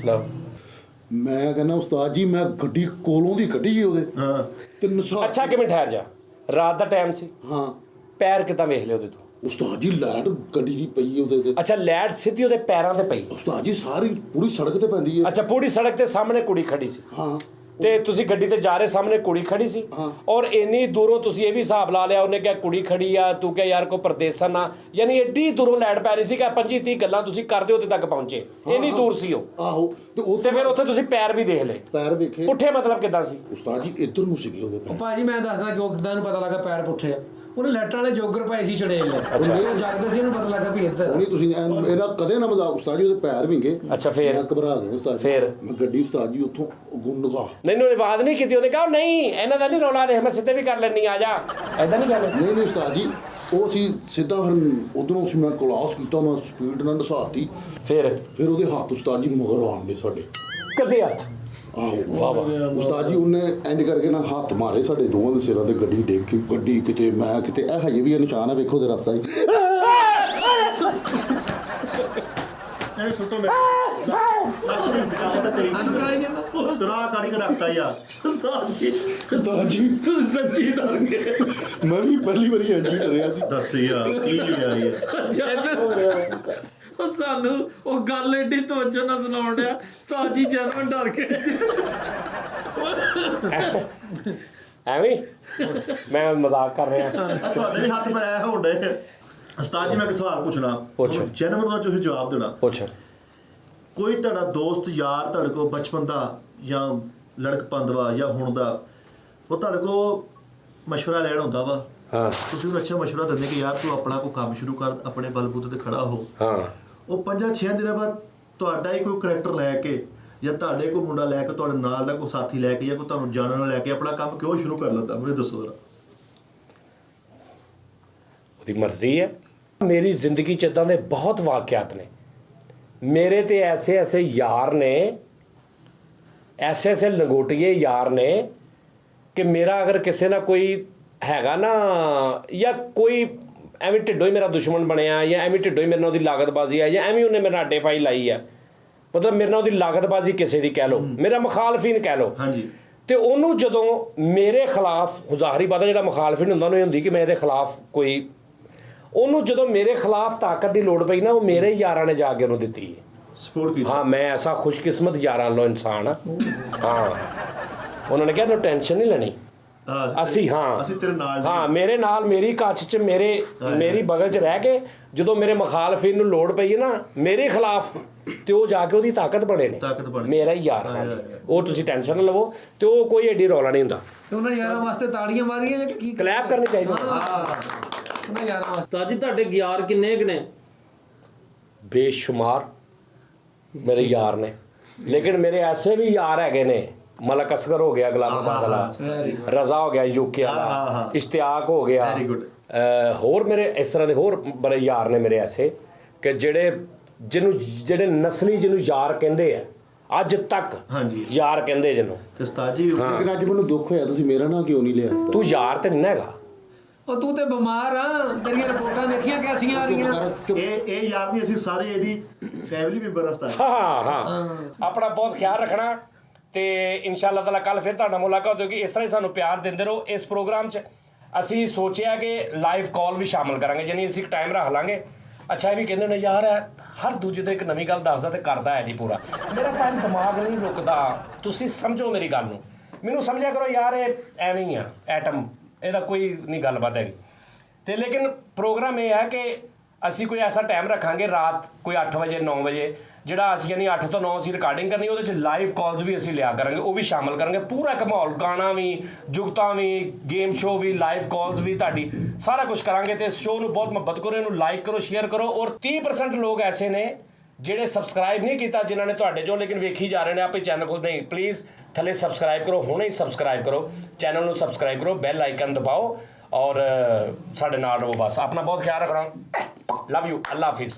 ਲਓ ਮੈਂ ਕਹਿੰਦਾ ਉਸਤਾਦ ਜੀ ਮੈਂ ਗੱਡੀ ਕੋਲੋਂ ਦੀ ਕੱਢੀ ਉਹਦੇ ਹਾਂ ਤੇ ਨਸਾ। ਅੱਛਾ ਕਿਵੇਂ ਠਹਿਰ ਜਾ, ਰਾਤ ਦਾ ਟਾਈਮ ਸੀ, ਹਾਂ ਪੈਰ ਕਿੱਦਾਂ ਵੇਖ ਲਿਆ ਉਹਦੇ ਤੋਂ? ਉਸਤਾਦ ਜੀ ਲਾਈਟ ਗੱਡੀ ਦੀ ਪਈ ਉਹਦੇ ਤੇ। ਅੱਛਾ ਲੈਟ ਸਿੱਧੀ ਉਹਦੇ ਪੈਰਾਂ ਤੇ ਪਈ? ਉਸਤਾਦ ਜੀ ਸਾਰੀ ਪੂਰੀ ਸੜਕ ਤੇ ਪੈਂਦੀ ਹੈ। ਅੱਛਾ ਪੂਰੀ ਸੜਕ ਤੇ ਸਾਹਮਣੇ ਕੁੜੀ ਖੜੀ ਸੀ, ਹਾਂ ਤੇ ਤੁਸੀਂ ਗੱਡੀ ਤੇ ਜਾ ਰਹੇ ਸਾਹਮਣੇ ਕੁੜੀ ਖੜੀ ਸੀ, ਹਾਂ। ਔਰ ਇੰਨੀ ਦੂਰੋਂ ਤੁਸੀਂ ਇਹ ਵੀ ਹਿਸਾਬ ਲਾ ਲਿਆ, ਉਹਨੇ ਕਿਹਾ ਕੁੜੀ ਖੜੀ ਆ, ਤੂੰ ਕਿਹਾ ਯਾਰ ਕੋ ਪਰਦੇਸਨ ਆ, ਯਾਨੀ ਐਡੀ ਦੂਰੋਂ ਲੈਟ ਪੈ ਰਹੀ ਸੀ ਕਿ 25 30 ਗੱਲਾਂ ਤੁਸੀਂ ਕਰਦੇ ਉੱਥੇ ਤੱਕ ਪਹੁੰਚੇ, ਇੰਨੀ ਦੂਰ ਸੀ ਉਹ। ਆਹੋ ਤੇ ਤੇ ਫਿਰ ਉੱਥੇ ਤੁਸੀਂ ਪੈਰ ਵੀ ਦੇਖ ਲਏ, ਪੈਰ ਵੇਖੇ ਪੁੱਠੇ ਮਤਲਬ ਕਿੱਦਾਂ ਸੀ? ਉਸਤਾਦ ਜੀ ਇੱਧਰ ਨੂੰ ਸੀਗੇ ਉਹਦੇ ਪੈਰ। ਭਾਜੀ ਮੈਂ ਦੱਸਦਾ ਕਿ ਉਹ ਕਿਦਾਂ ਨੂੰ ਪਤਾ ਲੱਗਾ ਪੈਰ ਪੁੱਠੇ ਆ, ਉਹਨੇ ਲੈਟਾਂ ਵਾਲੇ ਜੋਗਰ ਪਾਏ ਸੀ ਚੜੇਲ ਲੈ, ਉਹ ਜਾਗਦੇ ਸੀ, ਇਹਨੂੰ ਪਤਾ ਲੱਗਾ ਵੀ ਇੱਧਰ ਨਹੀਂ ਤੁਸੀਂ ਇਹਦਾ ਕਦੇ ਨਾ ਮਜ਼ਾਕ। ਉਸਤਾਦ ਜੀ ਉਹਦੇ ਪੈਰ ਵਿੰਗੇ। ਅੱਛਾ ਫਿਰ? ਮੈਂ ਘਬਰਾ ਗਿਆ ਉਸਤਾਦ ਜੀ। ਫਿਰ? ਮੈਂ ਗੱਡੀ ਉਸਤਾਦ ਜੀ ਉੱਥੋਂ ਗੁੰਨਗਾ। ਨਹੀਂ ਉਹਨੇ ਆਵਾਜ਼ ਨਹੀਂ ਕੀਤੀ, ਉਹਨੇ ਕਿਹਾ ਨਹੀਂ ਇਹਨਾਂ ਦਾ ਨਹੀਂ ਰੌਲਾ, ਦੇਖ ਮੈਂ ਸਿੱਧੇ ਵੀ ਕਰ ਲੈਣੀ, ਆ ਜਾ, ਐਦਾਂ ਨਹੀਂ ਗੱਲ। ਨਹੀਂ ਉਸਤਾਦ ਜੀ ਉਹ ਸੀ ਸਿੱਧਾ, ਫਿਰ ਉਧਰੋਂ ਸੀ ਮੈਂ ਕਲਾਸ ਕੀਤਾ, ਮੈਂ ਸਪੀਡ ਨਾਲ ਨਸਾਤੀ। ਫਿਰ ਫਿਰ ਉਹਦੇ ਹੱਥ ਉਸਤਾਦ ਜੀ ਮਗਰ ਆਉਣ ਦੇ ਸਾਡੇ। ਕੱਲੇ ਹੱਥ? ਆਹੋ ਵਾਹ ਵਾਹ। ਉਸਤਾਦ ਜੀ ਉਹਨੇ ਇੰਜ ਕਰਕੇ ਨਾ ਹੱਥ ਮਾਰੇ ਸਾਡੇ ਦੋਵਾਂ ਦੇ ਸਿਰਾਂ ਤੇ, ਗੱਡੀ ਡੇਗ ਕੇ, ਗੱਡੀ ਕਿਤੇ ਮੈਂ ਕਿਤੇ, ਇਹ ਹਜੇ ਵੀ ਇਹ ਨਿਸ਼ਾਨ ਆ ਵੇਖੋ ਤੇ ਰਸਤਾ ਜੀ। ਇਹ ਸੁੱਟੋ ਮੇਰੇ ਤਾਂ ਤੇਰੀ ਤਰਾ ਕਾੜੀ ਕੇ ਰੱਖਤਾ ਯਾਰ। ਉਸਤਾਦ ਜੀ ਤੁਸੀਂ ਸੱਚੀ ਡਰ ਗਏ? ਮੈਂ ਵੀ ਪਹਿਲੀ ਵਾਰੀ ਇੰਜ ਹੀ ਡਰਿਆ ਸੀ। ਦੱਸ ਯਾਰ ਕੀ ਹੋਇਆ ਯਾਰ। ਉਹ ਸਾਨੂੰ ਉਹ ਗੱਲ ਏਡੀ ਤਵੱਜੋ ਨਾਲ ਸੁਣਾਉਣ ਡਿਆ, ਸਾਜੀ ਜਨਮ ਡਰ ਕੇ। ਐਵੇਂ ਮੈਂ ਮਜ਼ਾਕ ਕਰ ਰਿਹਾ। ਆਹ ਤੁਹਾਡੇ ਵੀ ਹੱਥ ਪੈਰ ਹੋਣ ਡੇ। ਉਸਤਾਦ ਜੀ ਮੈਂ ਇੱਕ ਸਵਾਲ ਪੁੱਛਣਾ, ਪੁੱਛੋ। ਜਨਮ ਦਾ ਤੁਸੀਂ ਜਵਾਬ ਦੇਣਾ। ਪੁੱਛ। ਕੋਈ ਤੁਹਾਡਾ ਦੋਸਤ ਯਾਰ ਤੁਹਾਡੇ ਕੋਲ ਬਚਪਨ ਦਾ ਜਾਂ ਲੜਕਪਨ ਦਾ ਜਾਂ ਹੁਣ ਦਾ, ਉਹ ਤੁਹਾਡੇ ਕੋਲ ਮਸ਼ਵਰਾ ਲੈਣ ਹੁੰਦਾ ਵਾ, ਹਾਂ ਤੁਸੀਂ ਉਹਨੂੰ ਅੱਛਾ ਮਸ਼ਵਰਾ ਦਿੰਦੇ ਕਿ ਯਾਰ ਤੂੰ ਆਪਣਾ ਕੋਈ ਕੰਮ ਸ਼ੁਰੂ ਕਰ, ਆਪਣੇ ਬਲਬੂਤੇ ਤੇ ਖੜਾ ਹੋ। ਹਾਂ ਉਹ 5-6 ਦਿਨਾਂ ਬਾਅਦ ਤੁਹਾਡਾ ਹੀ ਕੋਈ ਕਰੈਕਟਰ ਲੈ ਕੇ ਜਾਂ ਤੁਹਾਡੇ ਕੋਈ ਮੁੰਡਾ ਲੈ ਕੇ, ਤੁਹਾਡੇ ਨਾਲ ਦਾ ਕੋਈ ਸਾਥੀ ਲੈ ਕੇ ਜਾਂ ਕੋਈ ਤੁਹਾਨੂੰ ਜਾਣਨ ਵਾਲਾ ਲੈ ਕੇ ਆਪਣਾ ਕੰਮ ਕਿਉਂ ਸ਼ੁਰੂ ਕਰ ਲੈਂਦਾ? ਮੈਨੂੰ ਦੱਸੋ ਜ਼ਰਾ। ਉਹਦੀ ਮਰਜ਼ੀ ਹੈ। ਮੇਰੀ ਜ਼ਿੰਦਗੀ 'ਚ ਇੱਦਾਂ ਦੇ ਬਹੁਤ ਵਾਕਿਆਤ ਨੇ, ਮੇਰੇ ਤੇ ਐਸੇ ਐਸੇ ਯਾਰ ਨੇ, ਐਸੇ ਐਸੇ ਲੰਗੋਟੀਏ ਯਾਰ ਨੇ ਕਿ ਮੇਰਾ ਅਗਰ ਕਿਸੇ ਨਾਲ ਕੋਈ ਹੈਗਾ ਨਾ, ਜਾਂ ਕੋਈ ਐਵੇਂ ਢਿੱਡੋਂ ਹੀ ਮੇਰਾ ਦੁਸ਼ਮਣ ਬਣਿਆ, ਜਾਂ ਐਵੇਂ ਢਿੱਡੋਂ ਹੀ ਮੇਰੇ ਨਾਲ ਉਹਦੀ ਲਾਗਤਬਾਜ਼ੀ ਹੈ, ਜਾਂ ਐਵੇਂ ਉਹਨੇ ਮੇਰੇ ਨਾਲ ਅੱਡੇ ਪਾਈ ਲਾਈ ਹੈ, ਮਤਲਬ ਮੇਰੇ ਨਾਲ ਉਹਦੀ ਲਾਗਤਬਾਜ਼ੀ ਕਿਸੇ ਦੀ ਕਹਿ ਲਓ, ਮੇਰਾ ਮੁਖਾਲਫੀਨ ਕਹਿ ਲਓ, ਹਾਂਜੀ। ਤੇ ਉਹਨੂੰ ਜਦੋਂ ਮੇਰੇ ਖਿਲਾਫ ਜ਼ਾਹਰੀ ਬਾਤ, ਜਿਹੜਾ ਮੁਖਾਲਫੀਨ ਹੁੰਦਾ ਉਹਨੂੰ ਇਹ ਹੁੰਦੀ ਕਿ ਮੈਂ ਇਹਦੇ ਖਿਲਾਫ ਕੋਈ, ਉਹਨੂੰ ਜਦੋਂ ਮੇਰੇ ਖਿਲਾਫ ਤਾਕਤ ਦੀ ਲੋੜ ਪਈ ਨਾ, ਉਹ ਮੇਰੇ ਯਾਰਾਂ ਨੇ ਜਾ ਕੇ ਉਹਨੂੰ ਦਿੱਤੀ ਹੈ। ਸਪੋਰਟ ਕੀਤਾ। ਹਾਂ ਮੈਂ ਐਸਾ ਖੁਸ਼ਕਿਸਮਤ ਯਾਰਾਂ ਲੋ ਇਨਸਾਨ ਹਾਂ। ਹਾਂ ਉਹਨਾਂ ਨੇ ਕਿਹਾ ਤੂੰ ਟੈਨਸ਼ਨ ਨਹੀਂ ਲੈਣੀ, ਅਸੀਂ ਹਾਂ ਅਸੀਂ ਤੇਰੇ ਨਾਲ ਨੇ। ਹਾਂ ਮੇਰੇ ਨਾਲ ਮੇਰੀ ਕੱਚ 'ਚ ਮੇਰੀ ਬਗਲ 'ਚ ਰਹਿ ਕੇ ਜਦੋਂ ਮੇਰੇ ਮੁਖਾਲਫੀ ਨੂੰ ਲੋੜ ਪਈ ਹੈ ਨਾ ਮੇਰੇ ਖਿਲਾਫ ਤੇ ਉਹ ਜਾ ਕੇ ਉਹਦੀ ਤਾਕਤ ਬਣੇ ਨੇ ਤਾਕਤ ਬਣੇ। ਮੇਰਾ ਹੀ ਯਾਰ ਹਾਂ ਉਹ ਤੁਸੀਂ ਟੈਨਸ਼ਨ ਨਾ ਲਵੋ ਤੇ ਉਹ ਕੋਈ ਐਡੀ ਰੌਲਾ ਨਹੀਂ ਹੁੰਦਾ ਤੇ ਉਹਨਾਂ ਯਾਰਾਂ ਵਾਸਤੇ ਤਾੜੀਆਂ ਮਾਰੀਆਂ ਜਾਂ ਕੀ ਕਲੈਪ ਕਰਨੀ ਚਾਹੀਦੀ ਉਹਨਾਂ ਯਾਰਾਂ ਵਾਸਤੇ ਉਸਤਾਦ ਜੀ ਤੁਹਾਡੇ ਯਾਰ ਕਿੰਨੇ ਕੁ ਨੇ? ਬੇਸ਼ੁਮਾਰ ਮੇਰੇ ਯਾਰ ਨੇ ਲੇਕਿਨ ਮੇਰੇ ਐਸੇ ਵੀ ਯਾਰ ਹੈਗੇ ਨੇ ਮਲਕ ਅਸਗਰ ਹੋ ਗਿਆ ਗੁਲਾਮ ਬਾਦਲਾ ਰਜ਼ਾ ਹੋ ਗਿਆ ਯੂਕੇ ਵਾਲਾ ਇਸ਼ਤਿਆਕ ਹੋ ਗਿਆ Very good. ਹੋਰ ਮੇਰੇ ਇਸ ਤਰ੍ਹਾਂ ਦੇ ਹੋਰ ਬੜੇ ਯਾਰ ਨੇ ਮੇਰੇ ਐਸੇ ਕਿ ਜਿਹੜੇ ਨਸਲੀ ਜਿਹਨੂੰ ਯਾਰ ਕਹਿੰਦੇ ਆ ਅੱਜ ਤੱਕ ਹਾਂਜੀ। ਯਾਰ ਕਹਿੰਦੇ ਜਿਹਨੂੰ ਤੇ ਉਸਤਾਦ ਜੀ ਲੇਕਿਨ ਅੱਜ ਮੈਨੂੰ ਦੁੱਖ ਹੋਇਆ ਤੁਸੀਂ ਮੇਰਾ ਨਾਂ ਕਿਉਂ ਨਹੀਂ ਲਿਆ ਤੂੰ ਯਾਰ ਤੇ ਨਹੀਂ ਨਾ ਹੈਗਾ ਉਹ ਤੂੰ ਤੇ ਬਿਮਾਰ ਆ ਤੇਰੀਆਂ ਰਿਪੋਰਟਾਂ ਦੇਖੀਆਂ ਕੈਸੀਆਂ ਆ ਰਹੀਆਂ ਇਹ ਯਾਰ ਨਹੀਂ, ਅਸੀਂ ਸਾਰੇ ਇਹਦੀ ਫੈਮਿਲੀ ਮੈਂਬਰ ਆ ਉਸਤਾਦ। ਹਾਂ ਆਪਣਾ ਬਹੁਤ ਖਿਆਲ ਰੱਖਣਾ ਤੇ ਇਨਸ਼ਾਅੱਲਾ ਤਾਲਾ ਕੱਲ ਫਿਰ ਤੁਹਾਡਾ ਮੁਲਾਕਾਤ ਹੋਏਗੀ। ਇਸ ਤਰ੍ਹਾਂ ਹੀ ਸਾਨੂੰ ਪਿਆਰ ਦਿੰਦੇ ਰਹੋ। ਇਸ ਪ੍ਰੋਗਰਾਮ 'ਚ ਅਸੀਂ ਸੋਚਿਆ ਕਿ ਲਾਈਵ ਕਾਲ ਵੀ ਸ਼ਾਮਲ ਕਰਾਂਗੇ, ਯਾਨੀ ਅਸੀਂ ਇੱਕ ਟਾਈਮ ਰੱਖ ਲਾਂਗੇ। ਅੱਛਾ ਇਹ ਵੀ ਕਹਿੰਦੇ ਨੇ ਯਾਰ ਹਰ ਦੂਜੇ ਦਿਨ ਇੱਕ ਨਵੀਂ ਗੱਲ ਦੱਸਦਾ ਤੇ ਕਰਦਾ ਹੈ ਨਹੀਂ ਪੂਰਾ। ਮੇਰਾ ਭਾਵੇਂ ਦਿਮਾਗ ਨਹੀਂ ਰੁਕਦਾ, ਤੁਸੀਂ ਸਮਝੋ ਮੇਰੀ ਗੱਲ ਨੂੰ, ਮੈਨੂੰ ਸਮਝਿਆ ਕਰੋ ਯਾਰ ਇਹ ਐਵੇਂ ਹੀ ਆ ਐਟਮ, ਇਹਦਾ ਕੋਈ ਨਹੀਂ ਗੱਲਬਾਤ ਹੈਗੀ। ਤੇ ਲੇਕਿਨ ਪ੍ਰੋਗਰਾਮ ਇਹ ਹੈ ਕਿ ਅਸੀਂ ਕੋਈ ਐਸਾ ਟਾਈਮ ਰੱਖਾਂਗੇ ਰਾਤ ਕੋਈ 8 ਵਜੇ 9 ਵਜੇ ਜਿਹੜਾ ਅਸੀਂ ਯਾਨੀ 8 ਤੋਂ 9 ਅਸੀਂ ਰਿਕਾਰਡਿੰਗ ਕਰਨੀ, ਉਹਦੇ 'ਚ ਲਾਈਵ ਕਾਲਸ ਵੀ ਅਸੀਂ ਲਿਆ ਕਰਾਂਗੇ, ਉਹ ਵੀ ਸ਼ਾਮਲ ਕਰਾਂਗੇ। ਪੂਰਾ ਇੱਕ ਮਾਹੌਲ, ਗਾਣਾ ਵੀ, ਜੁਗਤਾਂ ਵੀ, ਗੇਮ ਸ਼ੋਅ ਵੀ, ਲਾਈਵ ਕਾਲਸ ਵੀ, ਤੁਹਾਡੀ ਸਾਰਾ ਕੁਝ ਕਰਾਂਗੇ। ਤੇ ਇਸ ਸ਼ੋਅ ਨੂੰ ਬਹੁਤ ਮੁਹੱਬਤ ਕਰੋ, ਇਹਨੂੰ ਲਾਈਕ ਕਰੋ, ਸ਼ੇਅਰ ਕਰੋ। ਔਰ 30% ਲੋਕ ਐਸੇ ਨੇ ਜਿਹੜੇ ਸਬਸਕ੍ਰਾਈਬ ਨਹੀਂ ਕੀਤਾ ਜਿਨ੍ਹਾਂ ਨੇ ਤੁਹਾਡੇ ਚੋਂ, ਲੇਕਿਨ ਵੇਖੀ ਜਾ ਰਹੇ ਨੇ ਆਪੇ ਚੈਨਲ ਕੋਲ। ਨਹੀਂ ਪਲੀਜ਼ ਥੱਲੇ ਸਬਸਕ੍ਰਾਈਬ ਕਰੋ, ਹੁਣੇ ਹੀ ਸਬਸਕ੍ਰਾਈਬ ਕਰੋ, ਚੈਨਲ ਨੂੰ ਸਬਸਕ੍ਰਾਈਬ ਕਰੋ, ਬੈਲ ਆਈਕਨ ਦਬਾਓ ਔਰ ਸਾਡੇ ਨਾਲ ਰਹੋ। ਬਸ ਆਪਣਾ ਬਹੁਤ ਖਿਆਲ ਰੱਖਣਾ। Love you, Allah Hafiz.